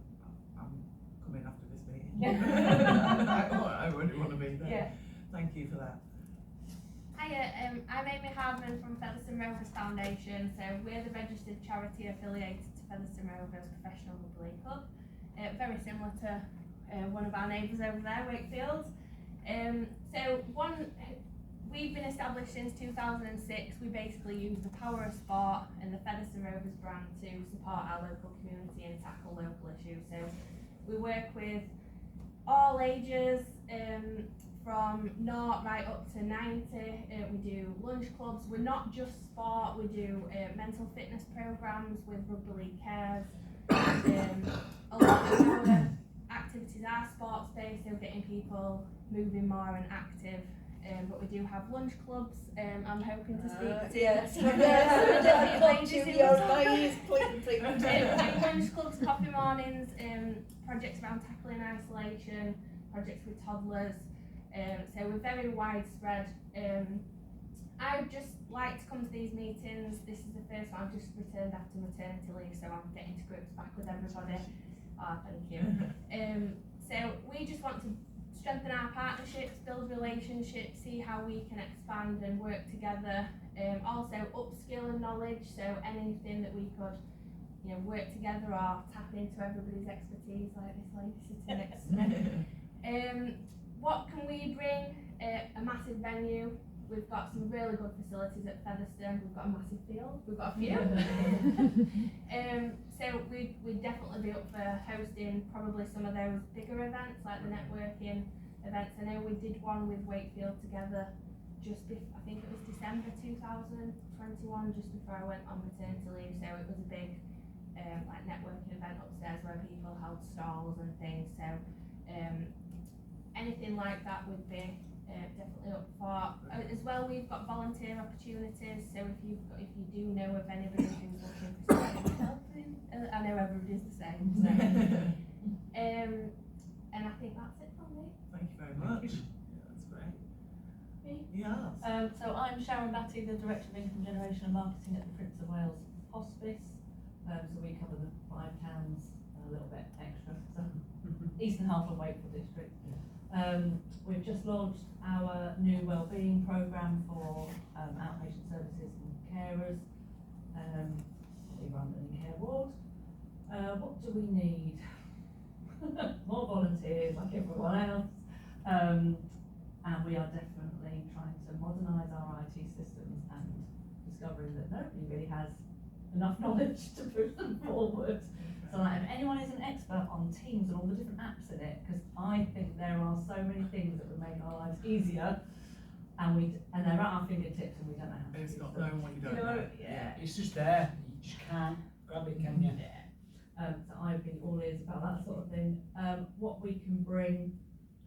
coming after this meeting. Yeah. I really want to be there. Yeah. Thank you for that. Hiya, I'm Amy Hardman from Featherstone Rovers Foundation. So we're the registered charity affiliated to Featherstone Rovers Professional Rugby League Club. Very similar to one of our neighbours over there, Wakefield. We've been established since 2006. We basically use the power of sport and the Featherstone Rovers brand to support our local community and tackle local issues. So we work with all ages, from 0 right up to 90. We do lunch clubs. We're not just sport. We do mental fitness programs with Rugby League Cares. A lot of our activities are sports based, so getting people moving more and active. But we do have lunch clubs. I'm hoping to speak to. Yes. some of the ladies who please. we do lunch clubs, coffee mornings, projects around tackling isolation, projects with toddlers. So we're very widespread. I would just like to come to these meetings. This is the first one. I've just returned after maternity leave, so I'm getting to grips back with everybody. Oh, thank you. So we just want to strengthen our partnerships, build relationships, see how we can expand and work together. Also upskill and knowledge, so anything that we could, work together or tap into everybody's expertise, like this lady sitting next to me. What can we bring? A massive venue. We've got some really good facilities at Featherstone. We've got a massive field. We've got a few. So we'd definitely be up for hosting probably some of those bigger events, like the networking events. I know we did one with Wakefield together I think it was December 2021, just before I went on maternity leave. So it was a big like networking event upstairs where people held stalls and things. So anything like that would be definitely up for. As well, we've got volunteer opportunities. So if you do know of anybody who's looking for something helping, I know everybody's the same. So. And I think that's it from me. Thank you very much. Yeah, that's great. Me? Yes. So I'm Sharon Batty, the Director of Income Generation and Marketing at the Prince of Wales Hospice. So we cover the 5 towns, a little bit extra, so eastern half of Wakefield district. We've just launched our new wellbeing programme for outpatient services and carers. We run an in-care ward. What do we need? More volunteers like everyone else. And we are definitely trying to modernise our IT systems and discovering that nobody really has enough knowledge to push them forward. So like, if anyone is an expert on Teams and all the different apps in it, because I think there are so many things that would make our lives easier, and they're at our fingertips and we don't know how to It's use not them. knowing what you don't know. Yeah. It's just there. You just can't grab it, can you? Yeah. So I'd be all ears about that sort of thing. What we can bring,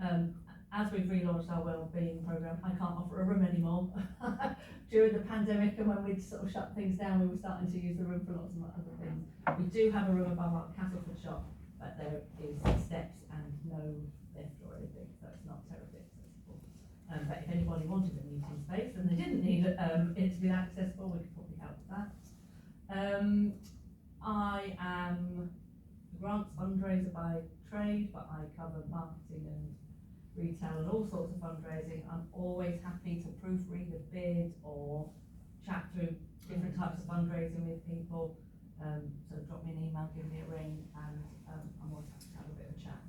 as we've relaunched our wellbeing programme, I can't offer a room anymore. During the pandemic and when we'd sort of shut things down, we were starting to use the room for lots of other things. We do have a room above our Castleford shop, but there is steps and no lift or anything, so it's not terribly accessible. But if anybody wanted a meeting space and they didn't need it to be accessible, we could probably help with that. I am a grants fundraiser by trade, but I cover marketing and retail and all sorts of fundraising. I'm always happy to proofread a bid or chat through different types of fundraising with people. So drop me an email, give me a ring, and I'm always happy to have a bit of a chat.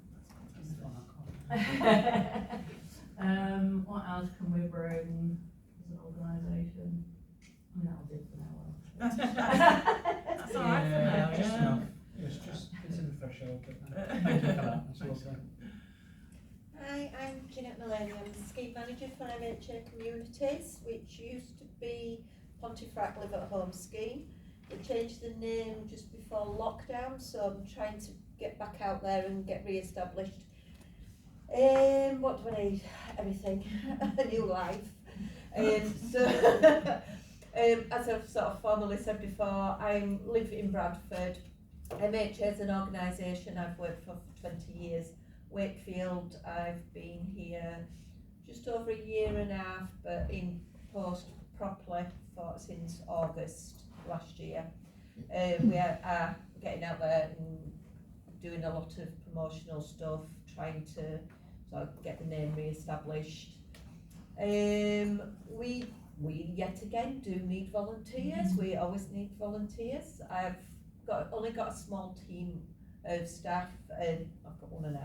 What else can we bring as an organisation? I mean, that'll do for now. That's all right for now. Just Yeah. enough. It's a refresher. Thank you for that. That's lovely. Hi, I'm Jeanette Mullany. I'm the scheme manager for MHA Communities, which used to be Pontefract Live at Home scheme. They changed the name just before lockdown, so I'm trying to get back out there and get re-established. What do I need? Everything. A new life. So, as I've sort of formally said before, I live in Bradford. MHA is an organisation I've worked for 20 years. Wakefield, I've been here just over a year and a half, but in post properly since August last year. We are getting out there and doing a lot of promotional stuff, trying to sort of get the name re-established. We yet again do need volunteers. We always need volunteers. I've only got a small team of staff, and I've got 1.5,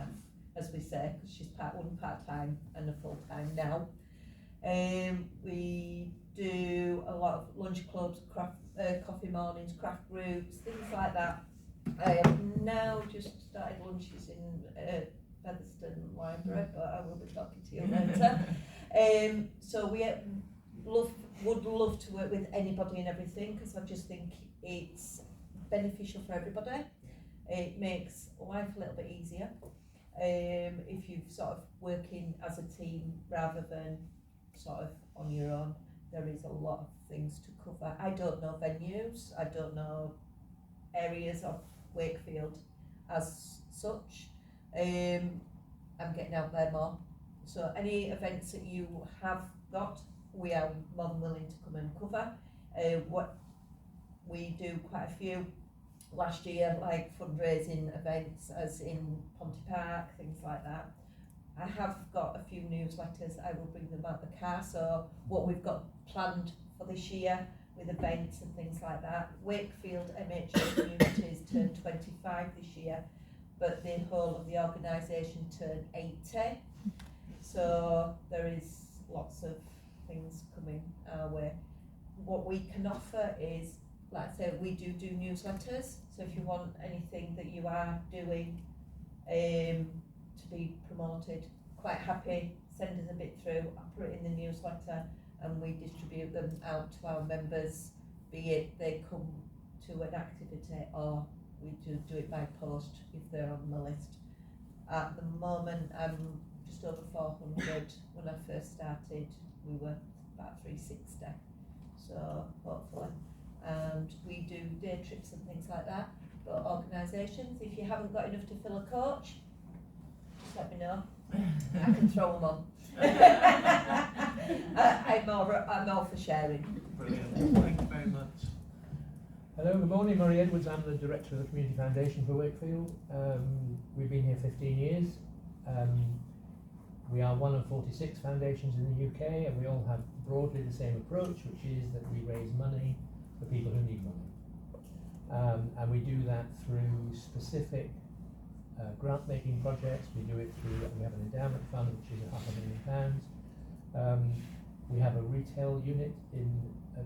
as we say, because she's one part-time and a full-time now. We do a lot of lunch clubs, coffee mornings, craft groups, things like that. I have now just started lunches in Featherstone Library, but I will be talking to you later. So we would love to work with anybody and everything, because I just think it's beneficial for everybody. It makes life a little bit easier if you're sort of working as a team rather than sort of on your own. There is a lot of things to cover. I don't know venues, I don't know areas of Wakefield as such. I'm getting out there more. So any events that you have got, we are more than willing to come and cover. What we do quite a few last year, like fundraising events, as in Ponty Park, things like that. I have got a few newsletters. I will bring them out the car. So what we've got planned for this year with events and things like that. Wakefield MHA communities turned 25 this year, but the whole of the organisation turned 80. So there is lots of things coming our way. What we can offer is, like I say, we do newsletters. So if you want anything that you are doing to be promoted, quite happy, send us a bit through. I put it in the newsletter and we distribute them out to our members, be it they come to an activity or we do it by post if they're on the list. At the moment, I'm just over 400. When I first started, we were about 360. So hopefully. And we do day trips and things like that. But organisations, if you haven't got enough to fill a coach, just let me know. I can throw them on. I'm all for sharing. Brilliant. Thank you very much. Hello, good morning. Murray Edwards. I'm the director of the Community Foundation for Wakefield. We've been here 15 years. We are one of 46 foundations in the UK, and we all have broadly the same approach, which is that we raise money for people who need money. And we do that through specific grant-making projects. We do it through, we have an endowment fund, which is £500,000. We have a retail unit in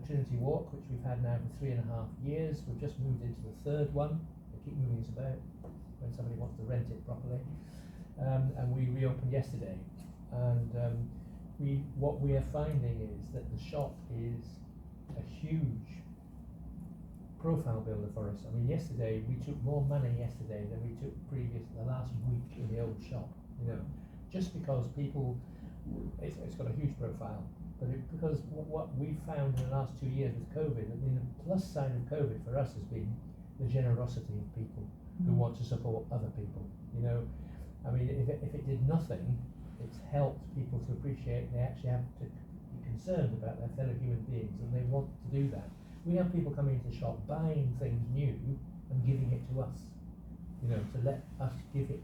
Trinity Walk, which we've had now for 3.5 years. We've just moved into the third one. They keep moving us about when somebody wants to rent it properly. And we reopened yesterday. And what we are finding is that the shop is a huge profile builder for us. I mean, yesterday we took more money yesterday than we took the last week in the old shop. You know, just because people, it's got a huge profile. But because what we found in the last 2 years with COVID, I mean, the plus side of COVID for us has been the generosity of people who want to support other people. You know, I mean, if it did nothing, it's helped people to appreciate they actually have to be concerned about their fellow human beings, and they want to do that. We have people coming into the shop, buying things new and giving it to us, you know, to let us give it.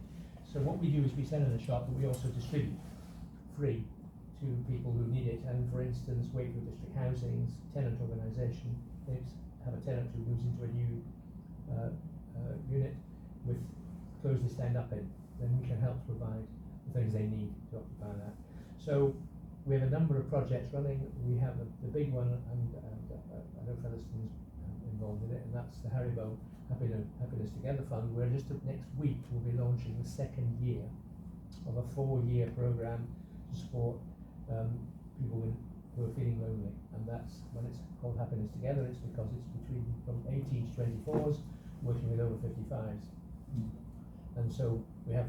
So what we do is we sell in the shop, but we also distribute free to people who need it. And for instance, Wakefield District Housing's tenant organisation, they have a tenant who moves into a new unit with clothes they stand up in, then we can help provide the things they need to occupy that. So we have a number of projects running. We have the big one, and I know Featherstone's involved in it, and that's the Haribo Happiness Together Fund, where just next week we'll be launching the second year of a 4-year programme to support people who are feeling lonely. And that's when it's called Happiness Together, it's because it's from 18 to 24s, working with over 55s. And so we have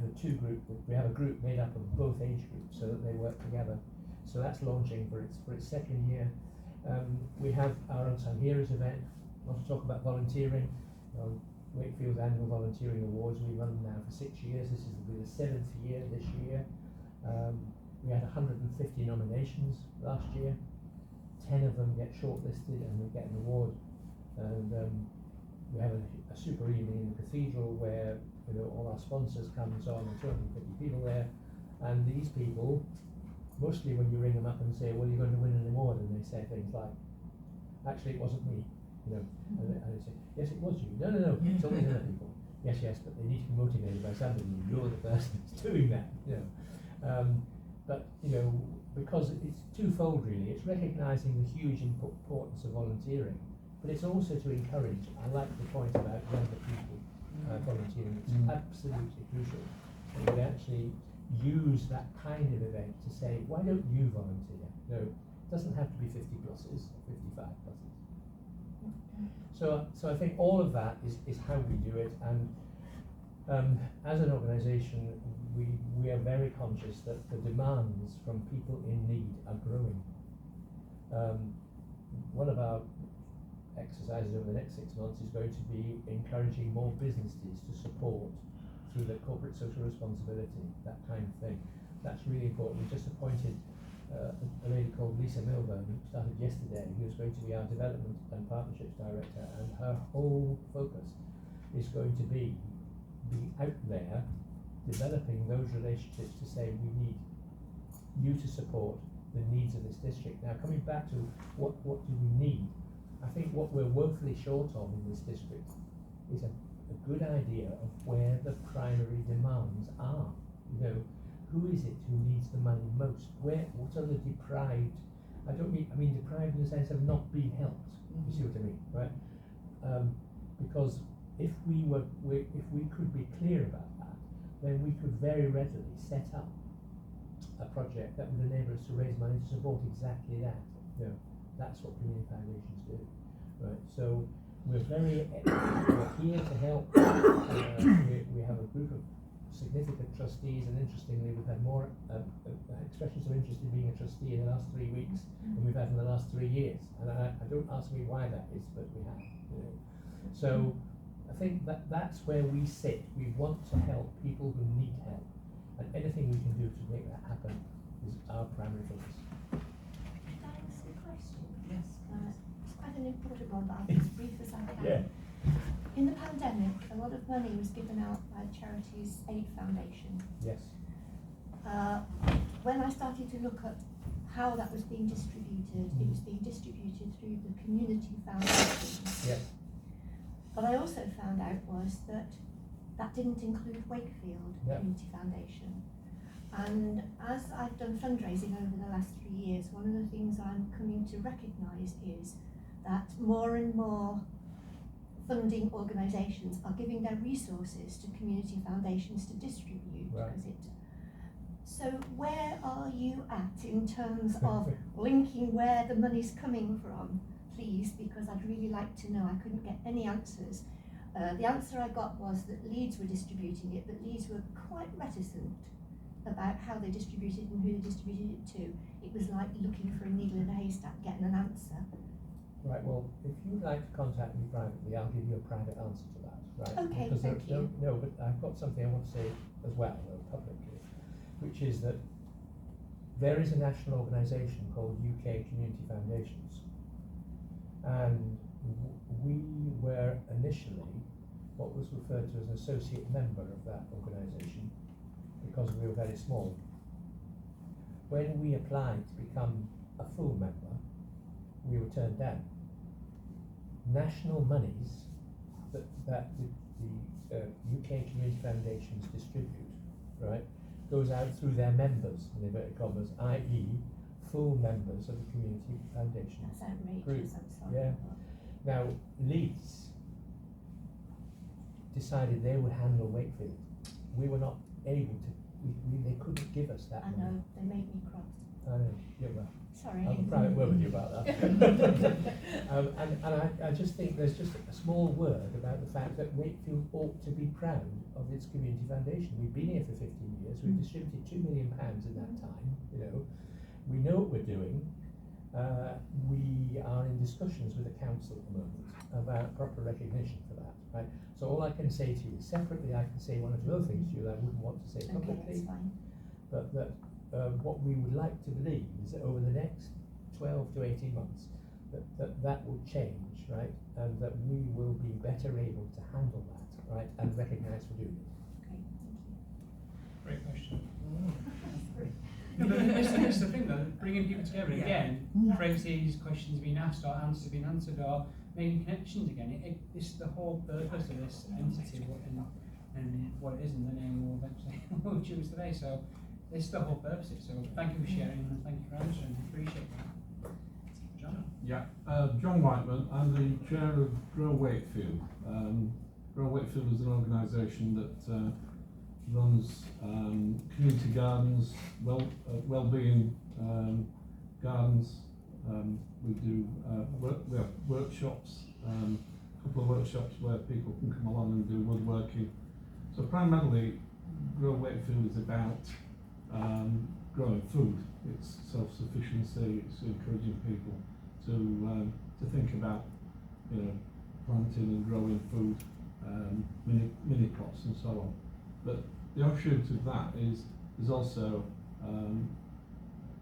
we have a group made up of both age groups so that they work together. So that's launching for its second year. We have our Unsung Heroes event. I want to talk about volunteering. Wakefield's annual volunteering awards, we run them now for 6 years. This will be the 7th year this year. We had 150 nominations last year. 10 of them get shortlisted and we get an award. And we have a super evening in the cathedral where all our sponsors come and so on, and 250 people there. And these people, mostly when you ring them up and say, well, you're going to win an award, and they say things like, actually, it wasn't me. And they say, yes, it was you. No, it's all these other people. Yes, but they need to be motivated by something. You're the person that's doing that. But because it's twofold really. It's recognising the huge importance of volunteering, but it's also to encourage. I like the point about younger people volunteering. It's absolutely crucial. And we actually use that kind of event to say, why don't you volunteer? It doesn't have to be 50 pluses, 55 pluses. So I think all of that is how we do it, and as an organisation, we are very conscious that the demands from people in need are growing. One of our exercises over the next 6 months is going to be encouraging more businesses to support through the corporate social responsibility, that kind of thing. That's really important. We just appointed a lady called Lisa Milburn, who started yesterday, who's going to be our development and partnerships director, and her whole focus is going to be out there developing those relationships to say we need you to support the needs of this district. Now, coming back to what do we need, I think what we're woefully short of in this district is a good idea of where the primary demands are. Who is it who needs the money most? What are the deprived? I mean deprived in the sense of not being helped. You see what I mean, right? Because if we could be clear about that, then we could very readily set up a project that would enable us to raise money to support exactly that. That's what community foundations do, right? So we're here to help. We have a group of significant trustees, and interestingly, we've had more expressions of interest in being a trustee in the last 3 weeks than we've had in the last 3 years. And I don't ask me why that is, but we have. So I think that's where we sit. We want to help people who need help, and anything we can do to make that happen is our primary focus. Can I ask a question? Yes. It's quite an important one, but I'll be as brief as I can. Yeah. In the pandemic, a lot of money was given out by the Charities Aid Foundation. Yes. When I started to look at how that was being distributed, it was being distributed through the community foundations. Yes. What I also found out was that didn't include Wakefield Yep. Community Foundation. And as I've done fundraising over the last 3 years, one of the things I'm coming to recognise is that more and more funding organisations are giving their resources to community foundations to distribute. Right. So where are you at in terms of linking where the money's coming from, please? Because I'd really like to know. I couldn't get any answers. The answer I got was that Leeds were distributing it, but Leeds were quite reticent about how they distributed and who they distributed it to. It was like looking for a needle in a haystack, getting an answer. Right, well, if you'd like to contact me privately, I'll give you a private answer to that, right? Okay, because thank you. No, but I've got something I want to say as well, publicly, which is that there is a national organisation called UK Community Foundations, and we were initially what was referred to as an associate member of that organisation because we were very small. When we applied to become a full member, we were turned down. National monies that the UK Community Foundations distribute, right, goes out through their members, in inverted commas, i.e. full members of the Community Foundation. That's outrageous, group. I'm sorry. Yeah. Now, Leeds decided they would handle Wakefield. We were not able to, they couldn't give us that I money. know, they made me cross. Yeah, well, Sorry. I'll have a private word with you about that. And I just think there's just a small word about the fact that Wakefield ought to be proud of its community foundation. We've been here for 15 years, we've distributed £2 million in that time, you know. We know what we're doing. We are in discussions with the council at the moment about proper recognition for that, right? So all I can say to you, separately I can say one or two other things to you that I wouldn't want to say Okay, publicly, that's fine. but that what we would like to believe is that over the next 12 to 18 months, that will change, right? And that we will be better able to handle that, right? And recognise for doing it. Okay, thank you. Great question. No, but it's the thing though, bringing people together again, phrases, questions being asked or answers being answered or making connections again. It's the whole purpose of this entity and what it is, and the name will eventually we'll choose today. So it's the whole purpose. So thank you for sharing and thank you for answering. I appreciate that. John? Yeah, John Whiteman. I'm the chair of Grow Wakefield. Grow Wakefield is an organisation that runs community gardens, well-being gardens. We do we have workshops, a couple of workshops where people can come along and do woodworking. So primarily, Grow Wakefield is about growing food. It's self-sufficiency. It's encouraging people to think about, you know, planting and growing food, mini plots and so on. But the offshoot of that is there's also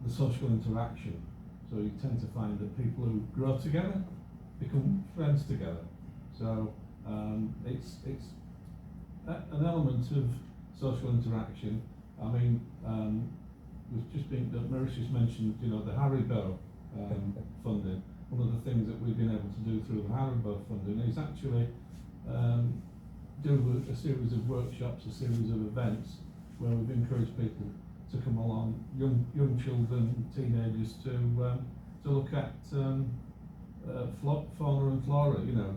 the social interaction. So you tend to find that people who grow together become friends together. So it's an element of social interaction. I mean, we've just been, Mauritius mentioned, you know, the Haribo funding. One of the things that we've been able to do through the Haribo funding is actually do a series of workshops, a series of events where we've encouraged people to come along, young children, teenagers, to look at fauna and flora, you know,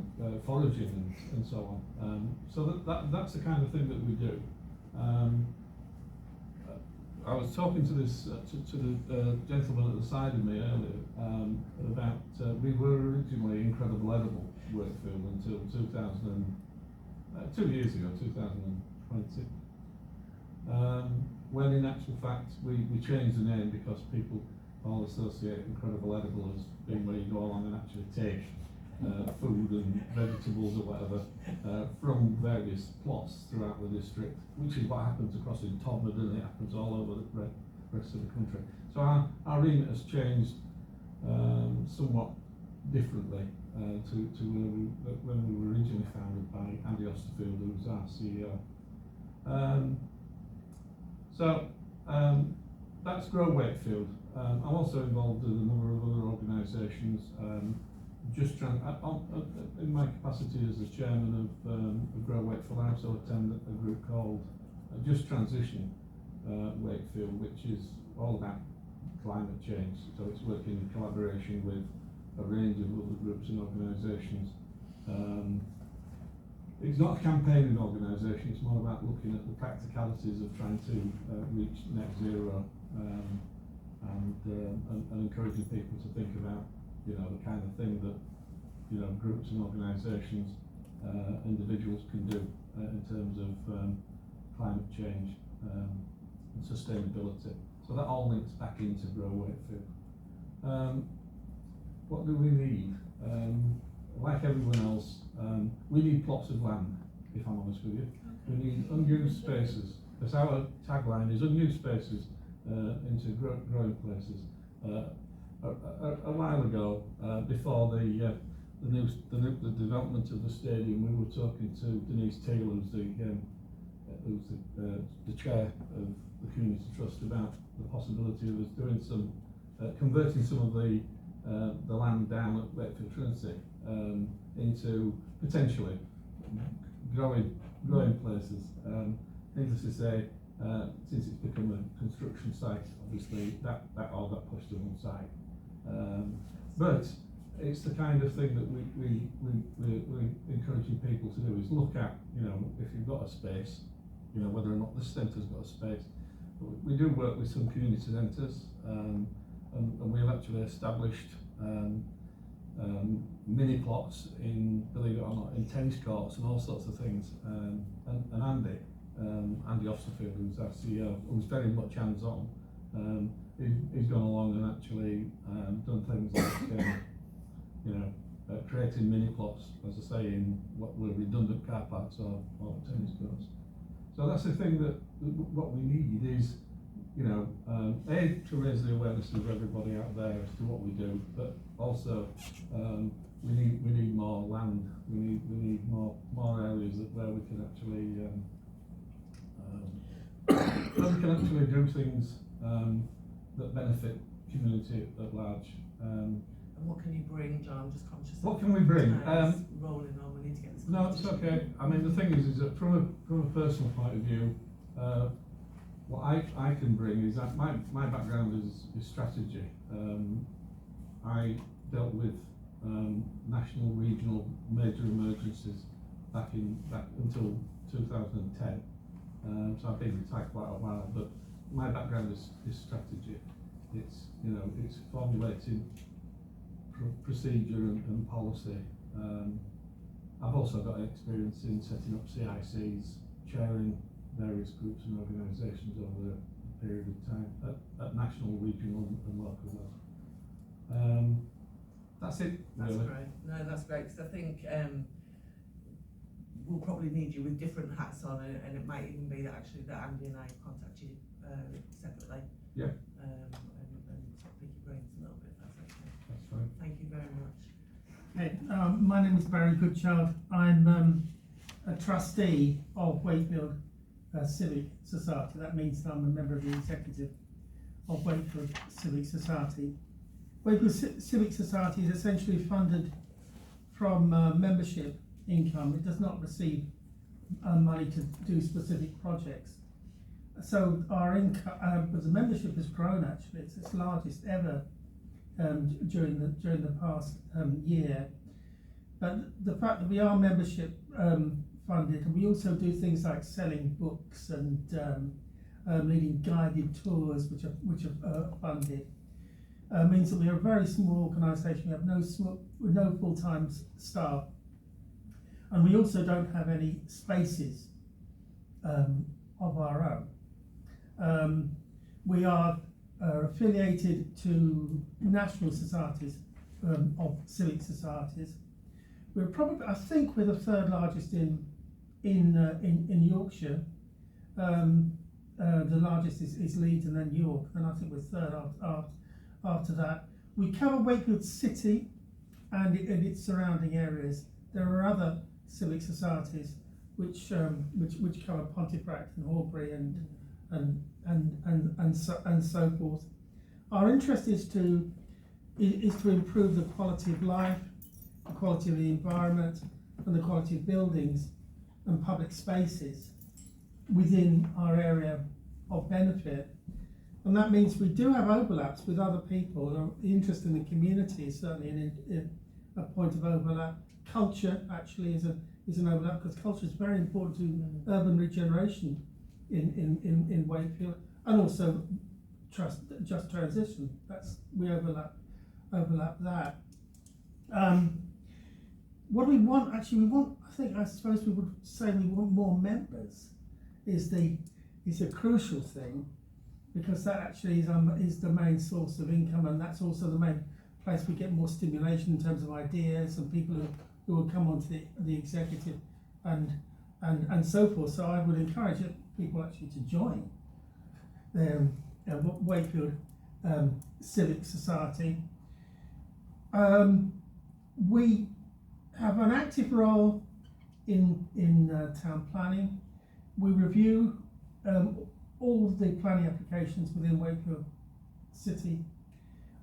foraging and so on. So that's the kind of thing that we do. I was talking to this to the gentleman at the side of me earlier about we were originally Incredible Edible Wakefield until 2 years ago, 2020. When in actual fact we changed the name because people all associate Incredible Edible as being where you go along and actually take food and vegetables or whatever from various plots throughout the district, which is what happens across in Todmorden, and it happens all over the rest of the country. So our remit has changed somewhat differently to when we were originally founded by Andy Osterfield, who was our CEO. That's Grow Wakefield. I'm also involved in a number of other organisations. In my capacity as the chairman of Grow Wakefield, I also attend a group called Just Transition Wakefield, which is all about climate change. So it's working in collaboration with a range of other groups and organisations. It's not a campaigning organisation, it's more about looking at the practicalities of trying to reach net zero and encouraging people to think about, you know, the kind of thing that, you know, groups and organisations, individuals can do in terms of climate change and sustainability. So that all links back into Grow Wakefield. What do we need? Like everyone else, we need plots of land, if I'm honest with you. We need unused spaces. Because our tagline is unused spaces into growing places. A while ago, before the development of the stadium, we were talking to Denise Taylor, who's the chair of the Community Trust, about the possibility of us doing some converting some of the land down at Wakefield Trinity into potentially growing places. Needless to say, since it's become a construction site, obviously that all got pushed to one side. But it's the kind of thing that we're encouraging people to do, is look at, you know, if you've got a space, you know, whether or not the centre's got a space. We do work with some community centres. and we have actually established mini plots in, believe it or not, in tennis courts and all sorts of things. And Andy Osterfield, who's our CEO, who's very much hands-on, he's gone along and actually done things like creating mini plots, as I say, in what were redundant car parks or tennis courts. So that's the thing, that what we need is, A, to raise the awareness of everybody out there as to what we do, but also we need more land. We need more areas where we can actually do things that benefit community at large. And what can you bring, John? I'm just conscious. What can we bring? Rolling on. We need to get this. No, it's okay. I mean, the thing is that from a personal point of view, what I can bring is that my background is strategy. I dealt with national, regional, major emergencies back until 2010. So I've been retired quite a while, but my background is strategy. It's formulating procedure and policy. I've also got experience in setting up CICs, chairing various groups and organisations over a period of time at national, regional and local level. That's it. That's really. great. No, that's great, because I think we'll probably need you with different hats on, and it might even be that actually that Andy and I contact you separately. Yeah. And sort of pick your brains a little bit, if that's okay. That's fine. Thank you very much. Hey, my name is Barry Goodchild. I'm a trustee of Wakefield Civic Society. That means that I'm a member of the executive of Wakefield Civic Society. Wakefield Civic Society is essentially funded from membership income. It does not receive money to do specific projects. So our income, the membership has grown actually. It's its largest ever during the past year. But the fact that we are membership funded, and we also do things like selling books and leading guided tours, which are funded, means that we are a very small organisation. We have no full-time staff, and we also don't have any spaces of our own. We are affiliated to national societies of civic societies. We're probably, I think, we're the third largest in Yorkshire. The largest is Leeds and then York, and I think we're third after that. We cover Wakefield City and its surrounding areas. There are other civic societies which cover Pontefract and Horbury and so forth. Our interest is to improve the quality of life, the quality of the environment, and the quality of buildings and public spaces within our area of benefit. And that means we do have overlaps with other people. The interest in the community is certainly a point of overlap. Culture actually is an overlap, because culture is very important to urban regeneration in Wakefield, and also just transition. We overlap that. What we want, actually, I suppose we would say we want more members is a crucial thing, because that actually is the main source of income, and that's also the main place we get more stimulation in terms of ideas and people who will come onto the executive and so forth. So I would encourage people actually to join the Wakefield Civic Society. We have an active role in town planning. We review all of the planning applications within Wakefield City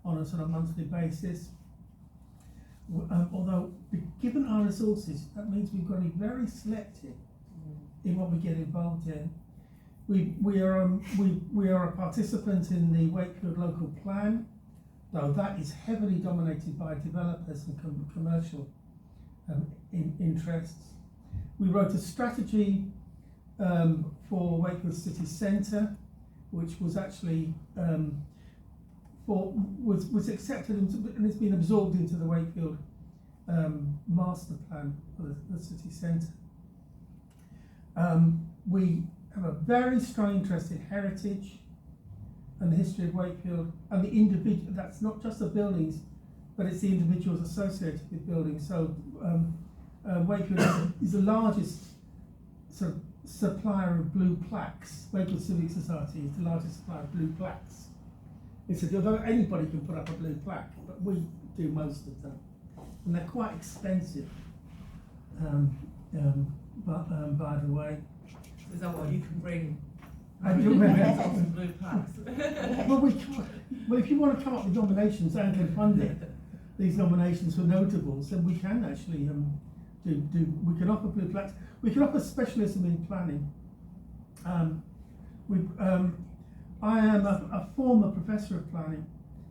on a sort of monthly basis. Although, given our resources, that means we've got to be very selective in what we get involved in. We are a participant in the Wakefield local plan, though that is heavily dominated by developers and commercial interests. We wrote a strategy for Wakefield City Centre, which was actually was accepted and it's been absorbed into the Wakefield master plan for the city centre. We have a very strong interest in heritage and the history of Wakefield and the individual. That's not just the buildings, but it's the individuals associated with buildings. So Wakefield is the largest sort of supplier of blue plaques. Wakefield Civic Society is the largest supplier of blue plaques. It's although anybody can put up a blue plaque, but we do most of them, and they're quite expensive. By the way, Is that what you can bring? and you Some blue plaques. well, if you want to come up with nominations and can fund it, these nominations for notables, then we can actually we can offer blue plaques. We can offer specialism in planning. I am a former professor of planning.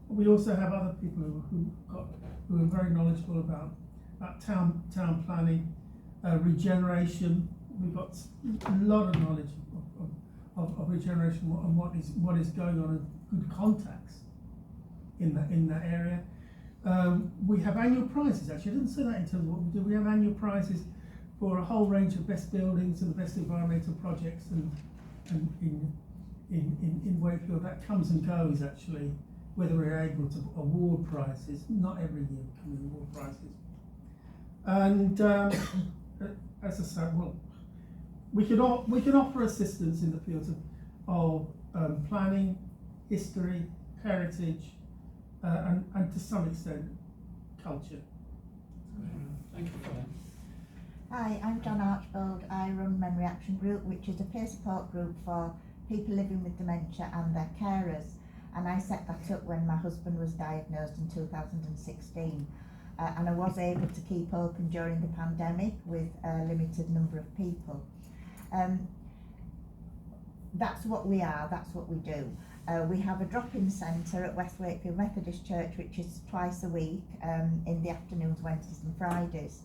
We also have other people who are very knowledgeable about town planning, regeneration. We've got a lot of knowledge of regeneration and what is going on, and good contacts in that area. We have annual prizes. Actually, I didn't say that in terms of what we do. We have annual prizes for a whole range of best buildings and best environmental projects, and in Wakefield that comes and goes actually, whether we're able to award prizes. Not every year can we award prizes. And as I said, well, we can offer assistance in the fields of planning, history, heritage, and to some extent culture. Thank you for that. Hi, I'm John Archbold. I run Memory Action Group, which is a peer support group for people living with dementia and their carers. And I set that up when my husband was diagnosed in 2016. And I was able to keep open during the pandemic with a limited number of people. That's what we are, that's what we do. We have a drop-in centre at West Wakefield Methodist Church, which is twice a week in the afternoons, Wednesdays and Fridays.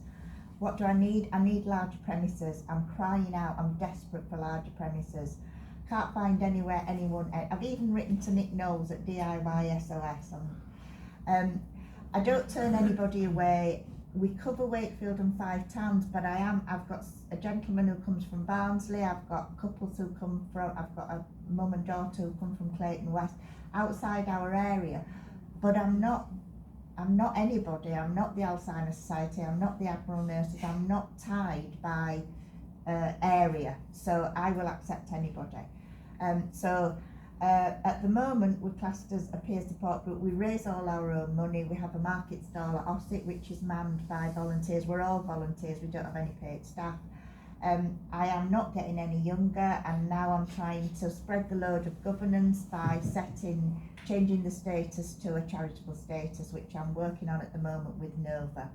What do I need? I need larger premises. I'm crying out, I'm desperate for larger premises. Can't find anywhere anyone. I've even written to Nick Knowles at DIY SOS. I don't turn anybody away. We cover Wakefield and 5 towns, but I've got a gentleman who comes from Barnsley, I've got couples who come from, I've got a mum and daughter who come from Clayton West, outside our area. But I'm not anybody. I'm not the Alzheimer's Society, I'm not the Admiral Nurses, I'm not tied by area, so I will accept anybody. At the moment we're classed as a peer support group. We raise all our own money. We have a market stall at Ossett which is manned by volunteers. We're all volunteers, we don't have any paid staff. I am not getting any younger, and now I'm trying to spread the load of governance by changing the status to a charitable status, which I'm working on at the moment with Nova.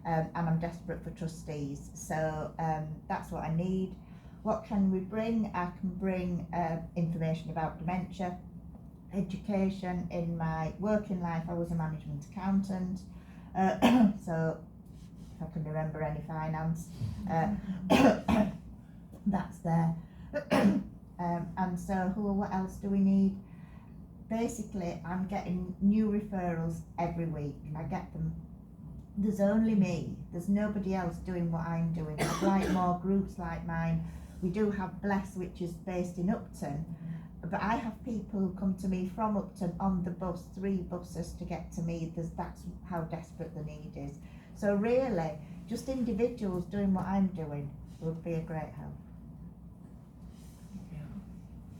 And I'm desperate for trustees, so that's what I need. What can we bring? I can bring information about dementia, education. In my working life I was a management accountant, so if I can remember any finance, that's there. And so what else do we need? Basically I'm getting new referrals every week. I get them. There's only me, there's nobody else doing what I'm doing. I'd like more groups like mine. We do have Bless, which is based in Upton, but I have people who come to me from Upton on the bus, 3 buses to get to me. That's how desperate the need is. So really, just individuals doing what I'm doing would be a great help.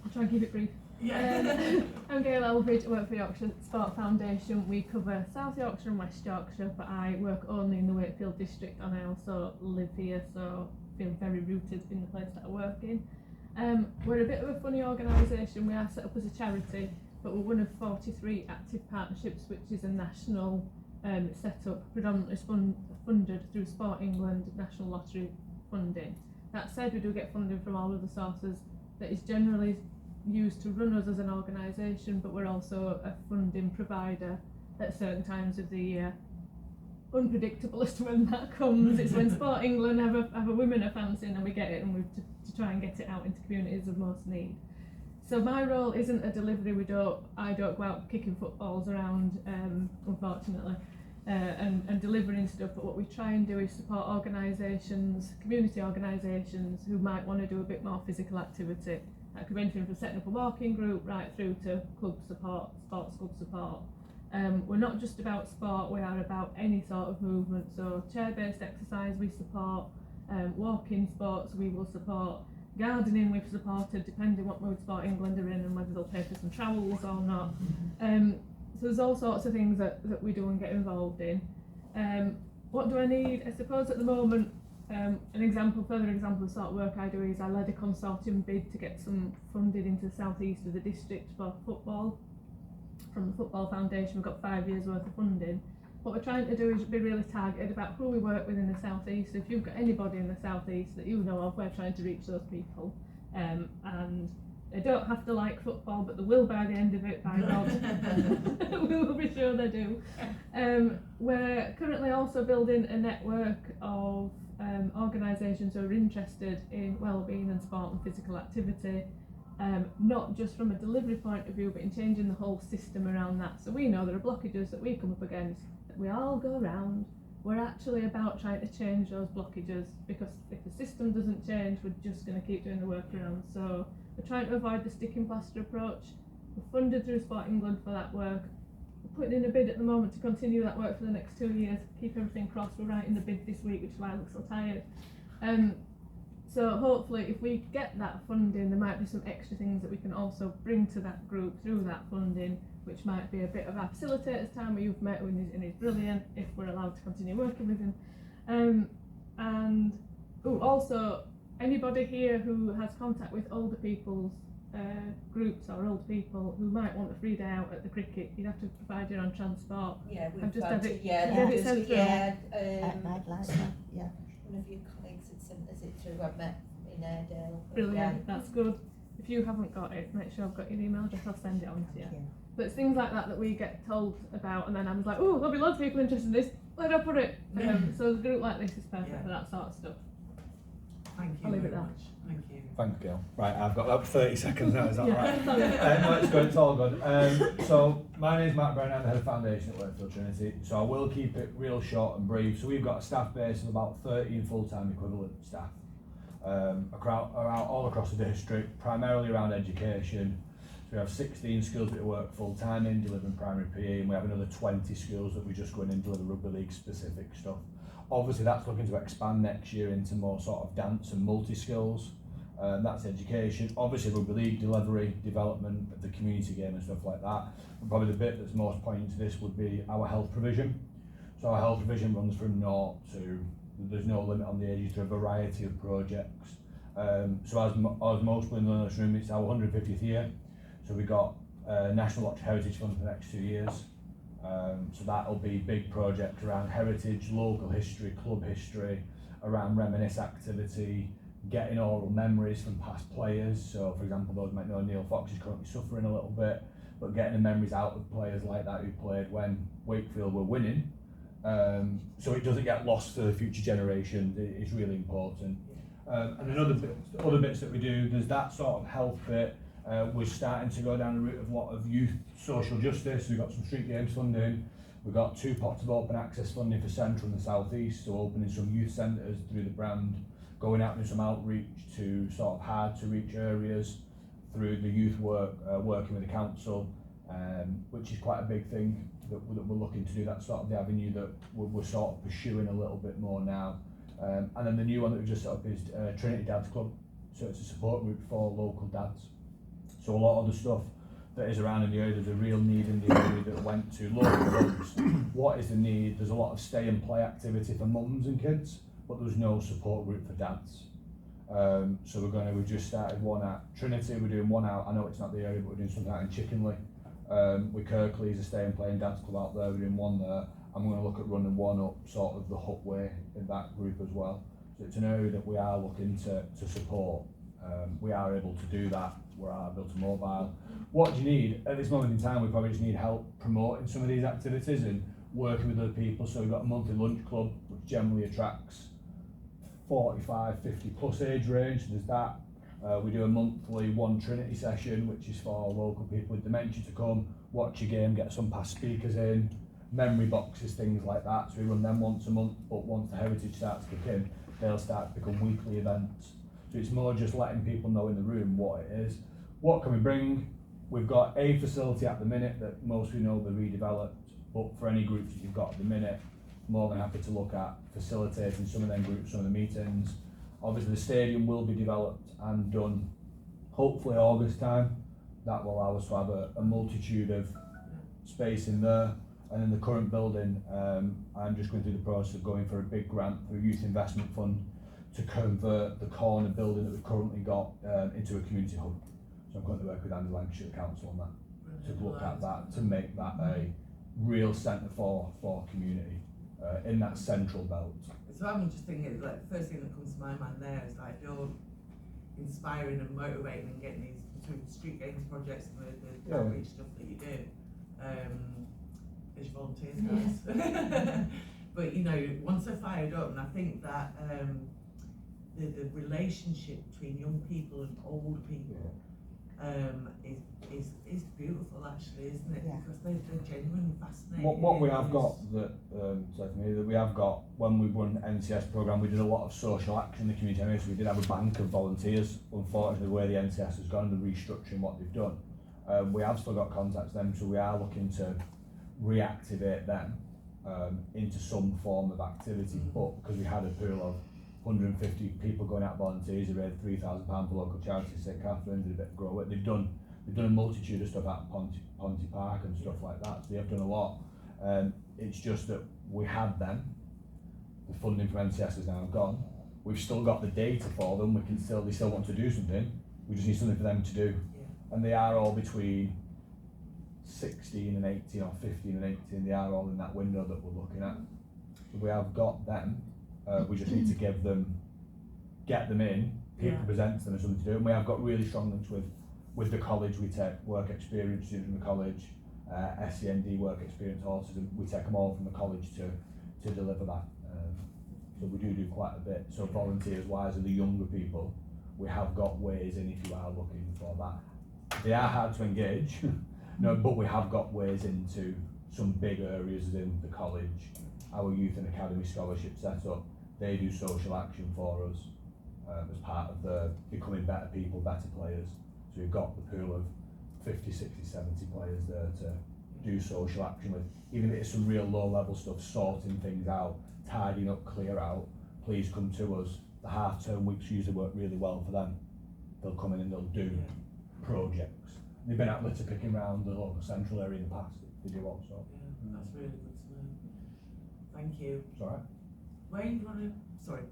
I'll try and keep it brief. Yeah. I'm Gail Elbridge, I work for Yorkshire Sport Foundation. We cover South Yorkshire and West Yorkshire, but I work only in the Wakefield district, and I also live here, so feel very rooted in the place that I work in. We're a bit of a funny organisation. We are set up as a charity, but we're one of 43 active partnerships, which is a national set-up, predominantly funded through Sport England National Lottery funding. That said, we do get funding from all other sources that is generally used to run us as an organisation, but we're also a funding provider at certain times of the year. Unpredictable as to when that comes. It's when Sport England have a women a fancy, and we get it, and we to try and get it out into communities of most need. So my role isn't a delivery. I don't go out kicking footballs around, unfortunately, and delivering stuff. But what we try and do is support organisations, community organisations who might want to do a bit more physical activity. That could be anything from setting up a walking group right through to club support, sports club support. We're not just about sport, we are about any sort of movement. So chair-based exercise we support, walking sports we will support, gardening we've supported depending what mood sport England are in and whether they'll pay for some trowels or not. So there's all sorts of things that we do and get involved in. What do I need? I suppose at the moment, further example of the sort of work I do is I led a consortium bid to get some funding into the southeast of the district for football. From the Football Foundation, we've got 5 years worth of funding. What we're trying to do is be really targeted about who we work with in the southeast. So if you've got anybody in the southeast that you know of, we're trying to reach those people. And they don't have to like football, but they will by the end of it, by God. We will be sure they do. We're currently also building a network of organisations who are interested in wellbeing and sport and physical activity. Not just from a delivery point of view, but in changing the whole system around that. So we know there are blockages that we come up against, that we all go around. We're actually about trying to change those blockages, because if the system doesn't change, we're just going to keep doing the workaround. So we're trying to avoid the sticking plaster approach. We're funded through Sport England for that work. We're putting in a bid at the moment to continue that work for the next 2 years, keep everything crossed. We're writing the bid this week, which is why I look so tired. So hopefully if we get that funding, there might be some extra things that we can also bring to that group through that funding, which might be a bit of our facilitator's time where you've met with him and he's brilliant, if we're allowed to continue working with him. Also, anybody here who has contact with older people's groups or old people who might want a free day out at the cricket, you'd have to provide your own transport. Yeah, we've I've just had had to, it- yeah, had it because sent we through. had, I'd like that, yeah. one of your colleagues had sent us it through, I've met in Airedale. but Brilliant, that's good. If you haven't got it, make sure I've got your email address, I'll send it on to you. Yeah. But it's things like that we get told about, and then I was like, oh, there'll be loads of people interested in this, where do I put it? So a group like this is perfect for that sort of stuff. Thank you I'll leave it very there. much. Thank you. Thanks, Gail. Right, I've got about 30 seconds now, is that right? Sorry. No, it's good, it's all good. So, my name's Matt Brown, I'm the head of foundation at Wakefield Trinity, so I will keep it real short and brief. So we've got a staff base of about 13 full-time equivalent staff all across the district, primarily around education. So we have 16 schools that we work full-time in, delivering primary PE, and we have another 20 schools that we just go in and deliver rugby league specific stuff. Obviously that's looking to expand next year into more sort of dance and multi-skills. That's education. Obviously rugby league, delivery, development of the community game and stuff like that. But probably the bit that's most poignant to this would be our health provision. So our health provision runs from 0 to, there's no limit on the ages, to a variety of projects. So as most will know in this room, it's our 150th year. So we got National Yorkshire Heritage Fund for the next 2 years. So that'll be big projects around heritage, local history, club history, around reminisce activity, getting oral memories from past players. So for example, those might know Neil Fox is currently suffering a little bit, but getting the memories out of players like that who played when Wakefield were winning, so it doesn't get lost to the future generation, is really important. And other bits that we do, there's that sort of health bit. We're starting to go down the route of a lot of youth social justice. We've got some street games funding. We've got 2 pots of open access funding for Central and the South East, so opening some youth centres through the brand, going out and some outreach to sort of hard to reach areas through the youth work, working with the council, which is quite a big thing that we're looking to do. That's sort of the avenue that we're sort of pursuing a little bit more now. And then the new one that we've just set up is Trinity Dads Club. So it's a support group for local dads. So a lot of the stuff that is around in the area, there's a real need in the area that went to local clubs. What is the need? There's a lot of stay and play activity for mums and kids, but there's no support group for dads. So we've just started one at Trinity, we're doing one out, I know it's not the area, but we're doing something out in Chickenley. With Kirklees, a stay and play and dads club out there, we're doing one there. I'm going to look at running one up sort of the Hutt way in that group as well. So it's an area that we are looking to support. We are able to do that. We are able to mobile. What do you need? At this moment in time, we probably just need help promoting some of these activities and working with other people. So we've got a monthly lunch club, which generally attracts 45, 50 plus age range. So there's that. We do a monthly One Trinity session, which is for local people with dementia to come, watch a game, get some past speakers in, memory boxes, things like that. So we run them once a month, but once the heritage starts to kick in, they'll start to become weekly events. So it's more just letting people know in the room what it is. What can we bring? We've got a facility at the minute that most we know will be redeveloped, but for any groups that you've got at the minute, more than happy to look at facilitating some of them groups, some of the meetings. Obviously the stadium will be developed and done hopefully August time. That will allow us to have a multitude of space in there. And in the current building, I'm just going through the process of going for a big grant through Youth Investment Fund to convert the corner building that we've currently got into a community hub. So I'm going to work with Andy Lancashire Council on that, to look at that, to make that a real centre for community in that central belt. So I'm just thinking, like, the first thing that comes to my mind there is like you're inspiring and motivating and getting these between the street games projects and the outreach stuff that you do as volunteers, guys. But you know, once they're fired up, and I think that the relationship between young people and older people is beautiful, actually, isn't it? Yeah. Because they're genuinely fascinating. What we have got that that we have got when we run the NCS programme, we did a lot of social action in the community anyway, so we did have a bank of volunteers. Unfortunately, the way the NCS has gone, the restructuring what they've done, we have still got contacts with them, so we are looking to reactivate them into some form of activity. But because we had a pool of 150 people going out volunteers, they raised £3,000 for local charities, St Catherine's, did a bit of grow it. They've done a multitude of stuff at Ponty Park and stuff like that, so they have done a lot. It's just that we had them, the funding from NCS is now gone, we've still got the data for them, they still want to do something, we just need something for them to do. And they are all between 16 and 18 or 15 and 18, they are all in that window that we're looking at. So we have got them, we just need to get them in, people present to them as something to do, and we have got really strong links with the college. We take work experience students from the college, SEND work experience autism, we take them all from the college to deliver that. So we do quite a bit. So volunteers wise and the younger people, we have got ways in if you are looking for that. They are hard to engage, no, but we have got ways into some big areas in the college. Our youth and academy scholarship set up, they do social action for us as part of the becoming better people, better players. So we've got the pool of 50, 60, 70 players there to do social action with. Even if it's some real low level stuff, sorting things out, tidying up, clear out, please come to us. The half term weeks usually work really well for them. They'll come in and they'll do projects. They've been out litter picking around the local central area in the past. They do also. Yeah, that's really good to know. Thank you. It's alright. Wayne, you want to? Sorry.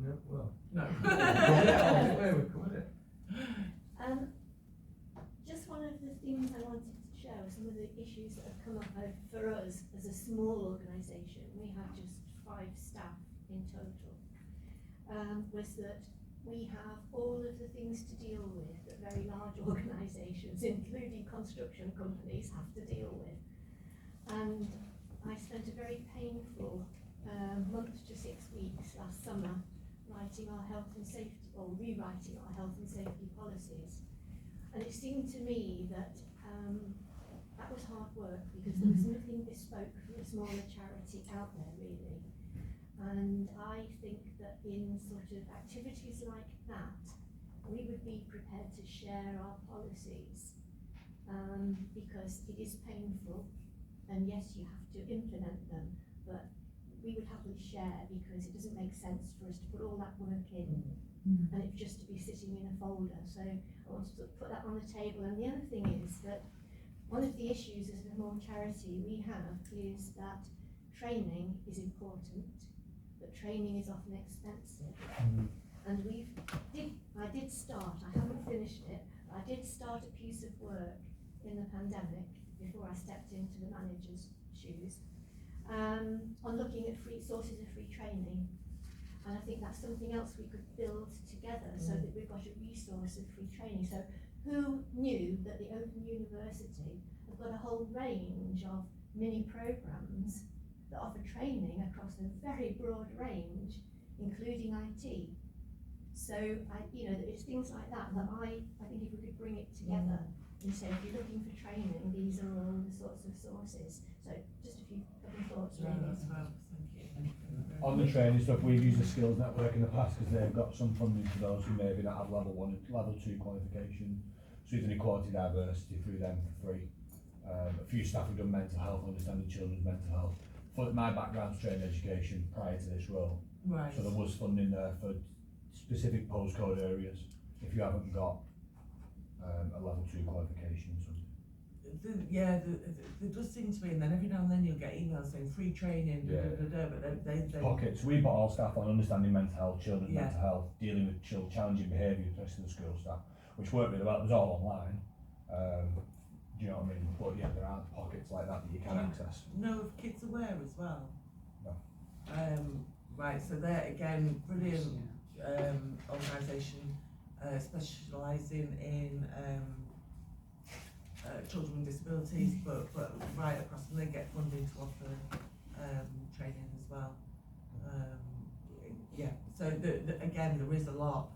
No, well. No. We covered it. Just one of the things I wanted to show, some of the issues that have come up for us as a small organisation, we have just 5 staff in total, was that we have all of the things to deal with that very large organisations, including construction companies, have to deal with. And I spent a very painful month to 6 weeks last summer writing our health and safety, or rewriting our health and safety policies. And it seemed to me that that was hard work, because there was nothing bespoke for a smaller charity out there really. And I think that in sort of activities like that, we would be prepared to share our policies, because it is painful, and yes, you have to implement them, but we would happily share, because it doesn't make sense for us to put all that work in and it just to be sitting in a folder. So I wanted to put that on the table. And the other thing is that one of the issues as a small charity we have is that training is important, but training is often expensive. And I did start, I haven't finished it, but I did start a piece of work in the pandemic before I stepped into the manager's shoes, on looking at free sources of free training. And I think that's something else we could build together, so that we've got a resource of free training. So who knew that the Open University have got a whole range of mini programs that offer training across a very broad range, including IT. So, there's things like that I think if we could bring it together and say, if you're looking for training, these are all the sorts of sources. So, just a few couple of thoughts really. Thank you. On the training stuff, we've used the skills network in the past because they've got some funding for those who maybe not have level 1 and level 2 qualification. So we've done equality diversity through them for free. A few staff have done mental health, understanding children's mental health. My background's training education prior to this role. Right. So there was funding there for specific postcode areas if you haven't got a level 2 qualification. So. There does seem to be, and then every now and then you'll get emails saying free training, but they Pockets. We put all staff on understanding mental health, children's mental health, dealing with challenging behaviour, especially the school staff, which worked really well. It was all online. Do you know what I mean? But yeah, there are pockets like that you can access. Know of Kids Aware as well? No. Right, so they're again brilliant organisation specialising in children with disabilities, but right across, and they get funding to offer training as well. So again, there is a lot,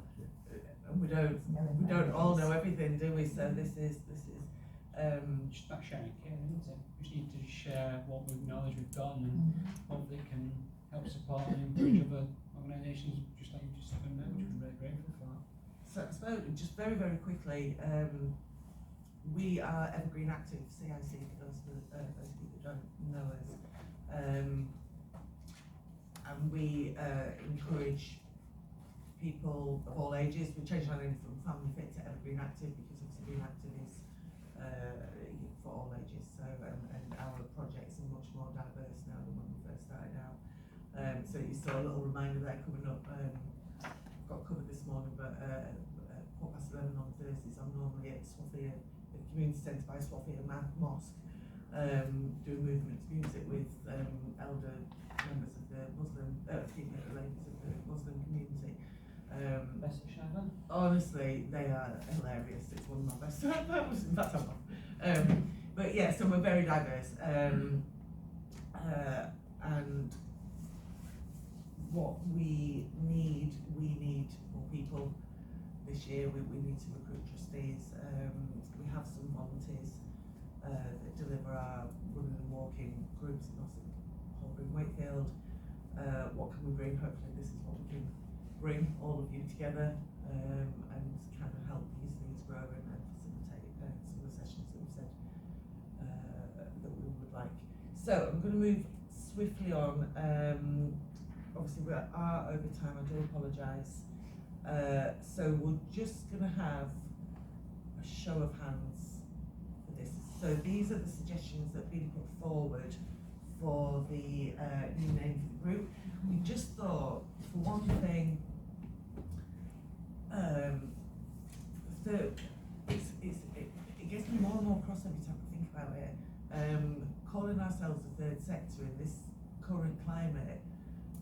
and we don't all know everything, do we? So this is just about sharing care, isn't it? We just need to share what knowledge we've got, and hopefully it can help support and encourage other organisations, just like you just said now, which we're very grateful for. So just very, very quickly, we are Evergreen Active, CIC, for those of you that don't know us. And we encourage people of all ages. We changed our name from Family Fit to Evergreen Active because obviously being active is for all ages. So and our projects are much more diverse now than when we first started out. So you saw a little reminder there coming up. Got covered this morning, but 11:15 on Thursdays, I'm normally at Swaffham, the community centre by Swaffham Mosque, doing movement music with elder members of the ladies of the Muslim community. Best of Shabbat. Honestly, they are hilarious. It's one of my best. In fact, I'm not. But yeah, so we're very diverse. And what we need more people this year. We need to recruit trustees. We have some volunteers that deliver our running and walking groups in Wakefield. What can we bring? Hopefully this is what we can bring all of you together and kind of help these things grow and facilitate some of the sessions that we've said that we would like. So I'm going to move swiftly on. Obviously we are over time, I do apologise. So we're just going to have a show of hands for this. So these are the suggestions that have been put forward for the new name for the group. We just thought, for one thing, it gets me more and more cross every time I think about it. Calling ourselves the third sector in this current climate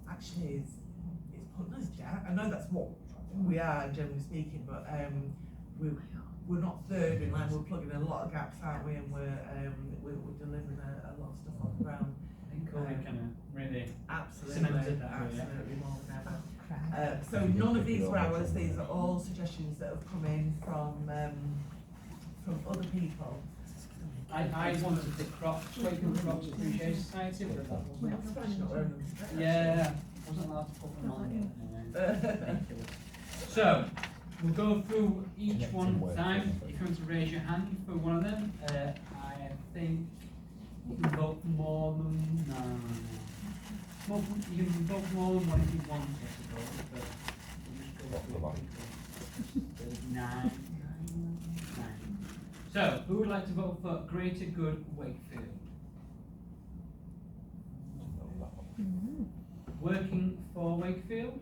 actually is putting us down. I know that's what we are, generally speaking, but we're not third in line. We're plugging in a lot of gaps, aren't we? And we're delivering a lot of stuff on the ground. I think COVID kind of really absolutely cemented that. Absolutely more than ever. So none of these were ours. These are all suggestions that have come in from other people. I wanted the Crocs, Wakefield Crocs Appreciation Society, but that wasn't. Not wearing them today. Yeah, wasn't allowed to put them on. So, we'll go through each one at a time. If you want to raise your hand for one of them, I think you can vote for more than you can vote for more than one if you want to vote, but we'll just go through 9. So, who would like to vote for Greater Good Wakefield? Working for Wakefield?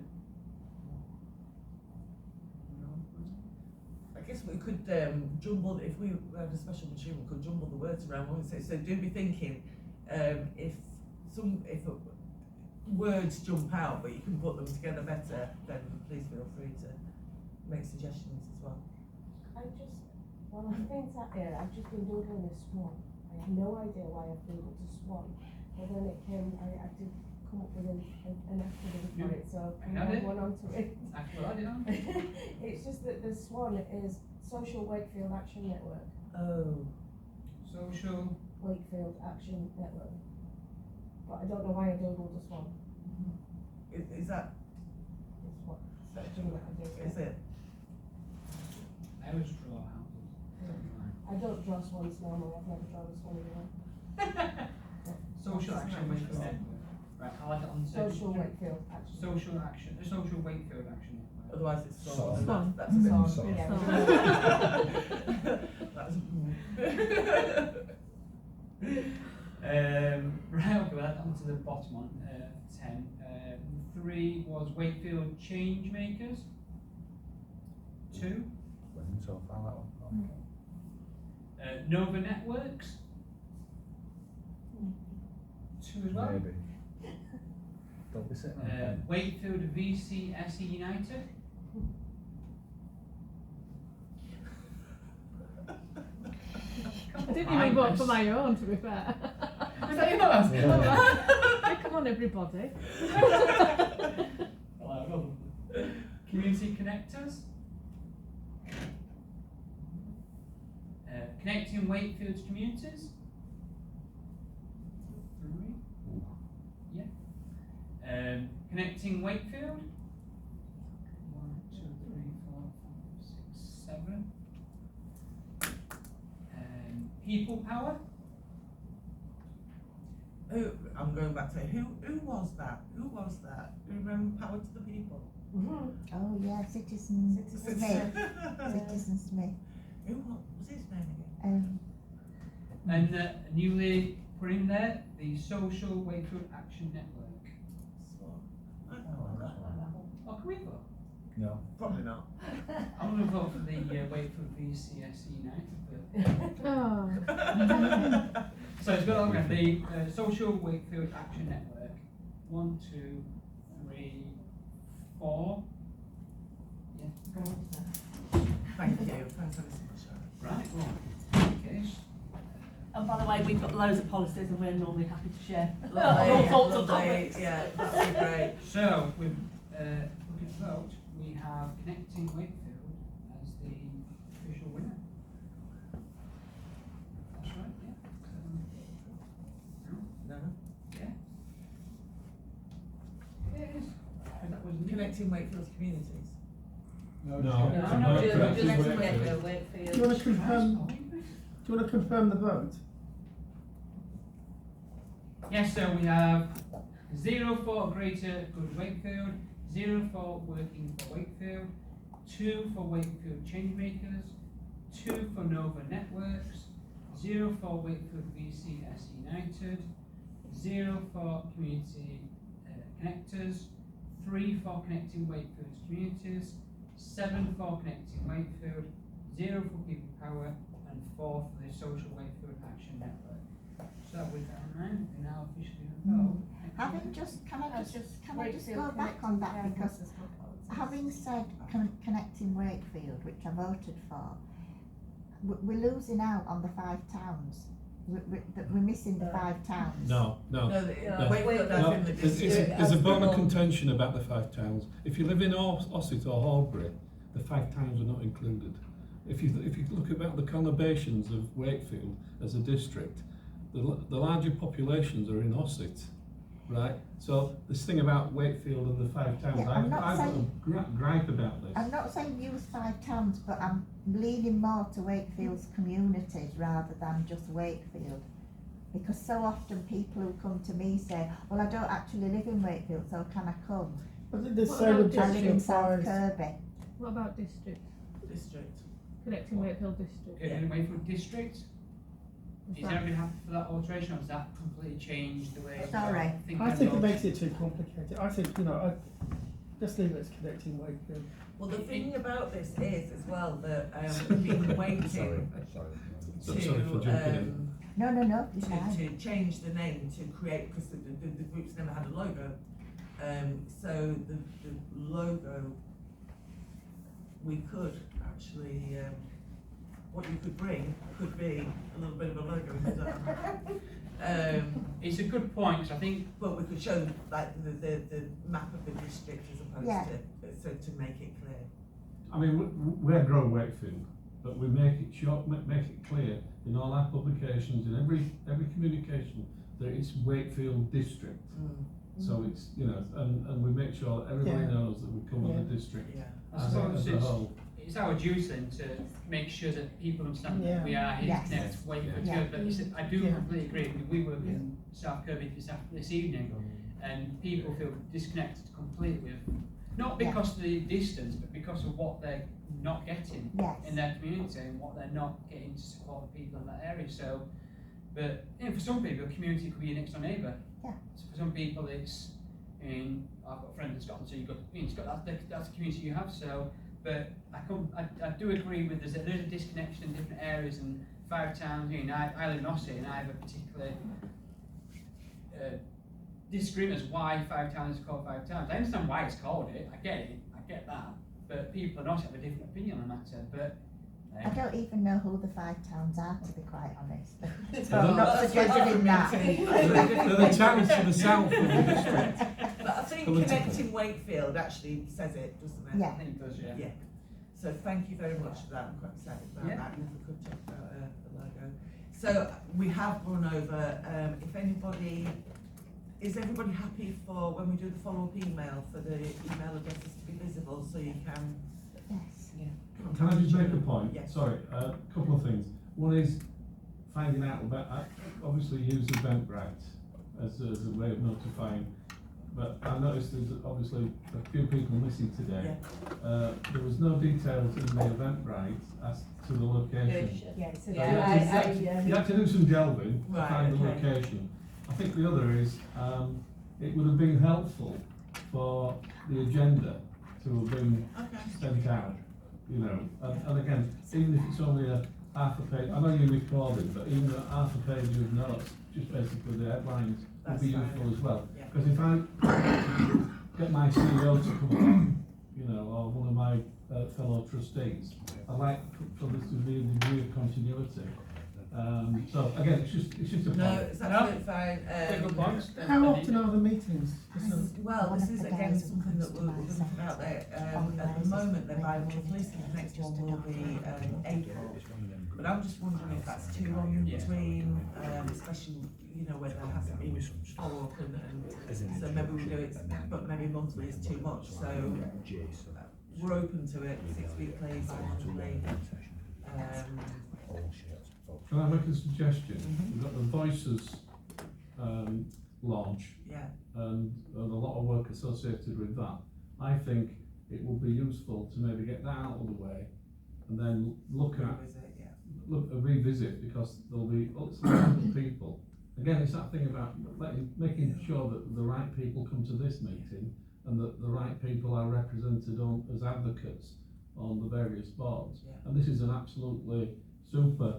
I guess we could jumble, if we had a special machine, we could jumble the words around, wouldn't we? So do be thinking, if words jump out but you can put them together better, then please feel free to make suggestions as well. Well, I think that I've just been doodling this swan. I have no idea why I've doodled a swan. But then it came, I did come up with an acronym for it, so I can have it. everyone onto it? That's what I did on. It's just that the SWAN is Social Wakefield Action Network. Oh, Social. Wakefield Action Network. But I don't know why I googled the SWAN. is that, It's what searching that I did. is it? I always draw houses. I don't draw swans normally, I've never drawn a swan anyway. Social action Wakefield network. Right, I'll add it on. Social Wakefield Action. Social action. The social Wakefield action network. Otherwise it's Swan. swan. Swan. That's a bit. Swan, Swan. That's. Right, okay, well, that's onto the bottom one, 10. 3 was Wakefield Change Makers. 2. Winning so far, that one. Nova Networks. 2 as well. Maybe. Don't be sitting on the pen. Wakefield VCSE United. I didn't even vote for my own, to be fair. So you know that's Hey, come on, everybody. Community Connectors. Connecting Wakefield's communities. 3. Yeah. Connecting Wakefield. 1, 2, 3, 4, 5, 6, 7. People Power. I'm going back to who was that? Who was that? Who ran Power to the People? Oh yeah, Citizen Citizen Smith. Citizen Smith. Who was his name again? And newly put in there, the Social Wakefield Action Network. Swan. Oh, can we vote? No. Probably not. I'm going to vote for the Wakefield VCSE United. Oh. So it's got on the Social Wakefield Action Network. 1, 2, 3, 4. Yeah. Thank you. Thanks ever so much, Sharon. Right, well, okay. And by the way, we've got loads of policies and we're normally happy to share. Lovely, All sorts of lovely. topics. Yeah, that'd be great. So, with looking at vote, we have Connecting Wakefield as the official winner. That's right, yeah. No. Yeah. Yes. And that was new. Connecting Wakefield's communities. No, no, Just Wakefield. Wakefield. Do you want to confirm? Do you want to confirm the vote? Yes, so we have 0 for Greater Good Wakefield, 0 for Working for Wakefield, 2 for Wakefield Changemakers, 2 for Nova Networks, 0 for Wakefield VCS United, 0 for Community Connectors, 3 for Connecting Wakefield's Communities, 7 for Connecting Wakefield, 0 for People Power, and 4 for the Social Wakefield Action Network. So with that in mind, we now officially vote. Can I just go Wakefield back on that, Connecting because Connectors got policies. having said connecting Wakefield, which I voted for, we're losing out on the 5 towns. We're missing the 5 towns. No. Wakefield, No, in the there's district. a bone of contention about the 5 towns. If you live in Ossett or Horbury, the 5 towns are not included. If you look about the conurbations of Wakefield as a district, the larger populations are in Ossett, right? So this thing about Wakefield and the 5 towns, Yeah, I've got a gripe about this. I'm not saying use 5 towns, but I'm leaning more to Wakefield's communities rather than just Wakefield. Because so often people who come to me say, well, I don't actually live in Wakefield, so can I come? But the What same about would I just live in South applies. Kirby. What about district? District. Connecting Wakefield district. Getting away from district. Is that- everybody happy for that alteration, or has that completely changed the way? Sorry. I think it makes it too complicated. I think, just leave it as connecting Wakefield. Well, the thing about this is as well that we've been waiting Sorry for to jumping in. No, it's fine. to change the name to create, because the group's never had a logo. So the logo, we could actually, what you could bring could be a little bit of a logo. It's a good point, 'cause I think But we could show like the map of the district as opposed Yeah. to make it clear. I mean, we're Grow Wakefield, but we make it short, make it clear in all our publications, in every communication, that it's Wakefield district. So it's, you know, and we make sure that everybody Yeah. knows that we cover Yeah. the district Yeah. I as suppose a whole. it's our duty then to make sure that people understand Yeah. that we are here Yes. to connect Wakefield Yeah. together. But I do Yeah. completely agree. We work in South Kirby this evening, and people feel disconnected completely with, not because of the distance, but because of what they're not getting Yes. in their community and what they're not getting to support the people in that area. So, but you know, for some people, a community could be your next door neighbour. Yeah. So for some people, it's, I mean, I've got a friend in Scotland, so you've got, it's got that's the community you have. So, but I do agree with there's a disconnection in different areas and 5 towns. You know, I live in Ossett and I have a particular disagreement as why 5 towns is called 5 towns. I understand why it's called it. I get that. But people in Ossett have a different opinion on the matter. But I don't even know who the 5 towns are, to be quite honest. So Well, I'm not that's suggesting that. They're the towns to the south of the district. But I think Politically. Connecting Wakefield actually says it, doesn't it? Yeah. I think it does, yeah. Yeah. So thank you very much for that. I'm quite excited about Yeah. that. And if we could talk about the logo. So we have run over. If anybody, is everybody happy for when we do the follow-up email for the email addresses to be visible so you can? Yes. Can I just make a point? Yes. Sorry, a couple of things. One is finding out about, obviously use Eventbrite as a way of notifying, but I noticed there's obviously a few people missing today. There was no details in the Eventbrite as to the location. Yeah, so You have to do some delving to Right, find the okay. location. I think the other is, it would have been helpful for the agenda to have been sent out, you know, and again, even if it's only a half a page, I know you're recording, but even a half a page of notes, just basically the headlines would be That's fine. useful as well. Yeah. Because if I get my CEO to come along, you know, or one of my fellow trustees, I like for this to be a degree of continuity. So again, it's just a point. No, it's absolutely fine. Good points. How often are the meetings? Well, One this of is the again days something comes that to we're my going to centre. put out there. At the Organises moment, they're bi-monthly, so regularly, the next just one will enough be for April. But I'm just wondering if that's too long in between, especially, you know, where there hasn't been follow-up and so maybe we do it, but maybe monthly is too much, so we're open to it, 6 weekly, bi-monthly. Can I make a suggestion? We've got the Voices launch Yeah, and a lot of work associated with that. I think it would be useful to maybe get that out of the way and then look at, revisit, because there'll be lots of people. Again, it's that thing about making sure that the right people come to this meeting and that the right people are represented on as advocates on the various boards. Yeah. And this is an absolutely super,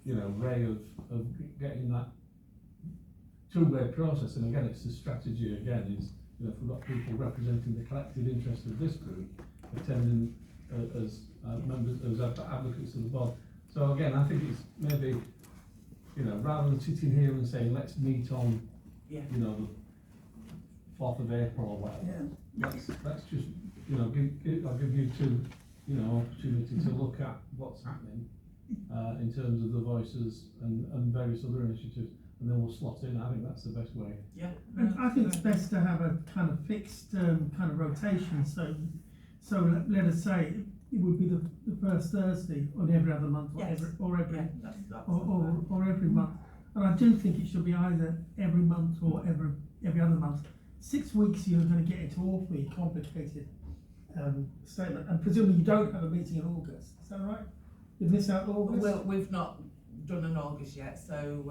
you know, way of getting that two-way process. And again, it's the strategy again is, you know, if we've got people representing the collective interest of this group attending as members, as advocates of the board. So again, I think it's maybe, you know, rather than sitting here and saying, let's meet on, yeah. you know, the 4th of April or whatever. Let's just, you know, I'll give you two, you know, opportunity to look at what's happening in terms of the Voices and various other initiatives, and then we'll slot in. I think that's the best way. Yeah. I think it's best to have a kind of fixed kind of rotation. So let us say it would be the first Thursday on every other month, or Yes. or every month. And I do think it should be either every month or every other month. 6 weeks, you're going to get into awfully complicated statement, and presumably you don't have a meeting in August. Is that right? You missed out August. Well, we've not done an August yet, so.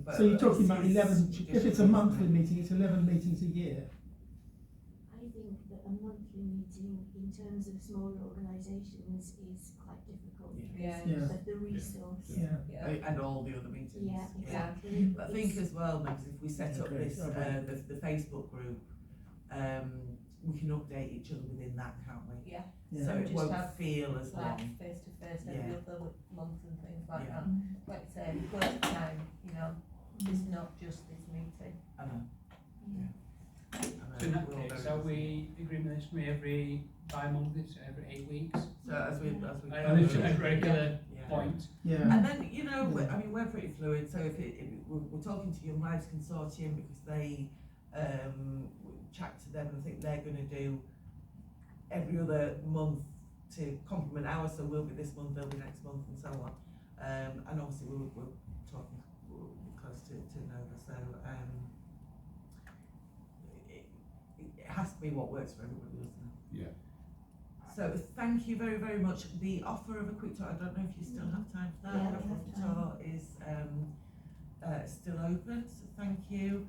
But So you're talking about it's 11. If it's a traditional, monthly isn't it? meeting, it's 11 meetings a year. I think that a monthly meeting in terms of smaller organisations is quite difficult Yeah. because of the resource. Yeah. And all the other meetings. Yeah, exactly. But I think as well, Megs, if we set up this, the Facebook group, we can update each other within that, can't we? Yeah. Yeah. So it Just won't have feel as like long. face to face every Yeah. other month and things like Yeah. that. Like I say, close to time, you know. It's not just this meeting. I know. So in that case, are we agreeing with this from every 5 months, every 8 weeks? So as we And it's a regular point. Yeah. And then, you know, I mean, we're pretty fluid, so if we're talking to Young Lives Consortium because they chat to them, and I think they're going to do every other month to complement ours, so we'll be this month, they'll be next month, and so on. And obviously we're talking close to Nova, so it has to be what works for everybody, doesn't it? Yeah. So thank you very, very much. The offer of a quick tour, I don't know if you still have time for that. Yeah, The offer of a tour is still open, so thank you.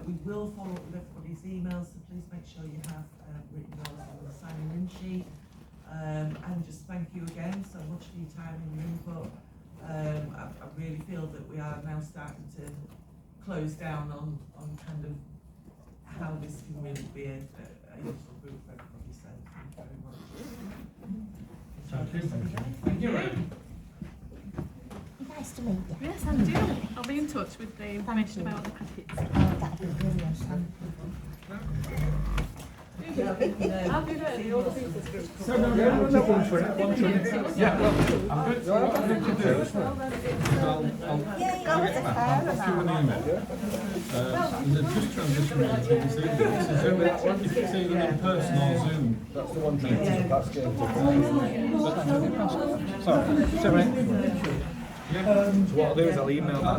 We will follow up with everybody's emails, so please make sure you have written yours on the signing in sheet. And just thank you again so much for your time and your input. I really feel that we are now starting to close down on kind of how this can really be a useful group for everybody, so thank you very much. Thank you. Thank you. Nice to meet you. Yes, I do. I'll be in touch with the information about the crickets. Oh, that'd be brilliant. I'll be there, the other pieces. So no, Yeah, well, I'm good. What I need to do is I'll get back. I'll drop you an email. And then just transition into this evening. This is Zoom. If it's either in person or Zoom. That's the one thing. That's Sorry. So what I'll do is I'll email that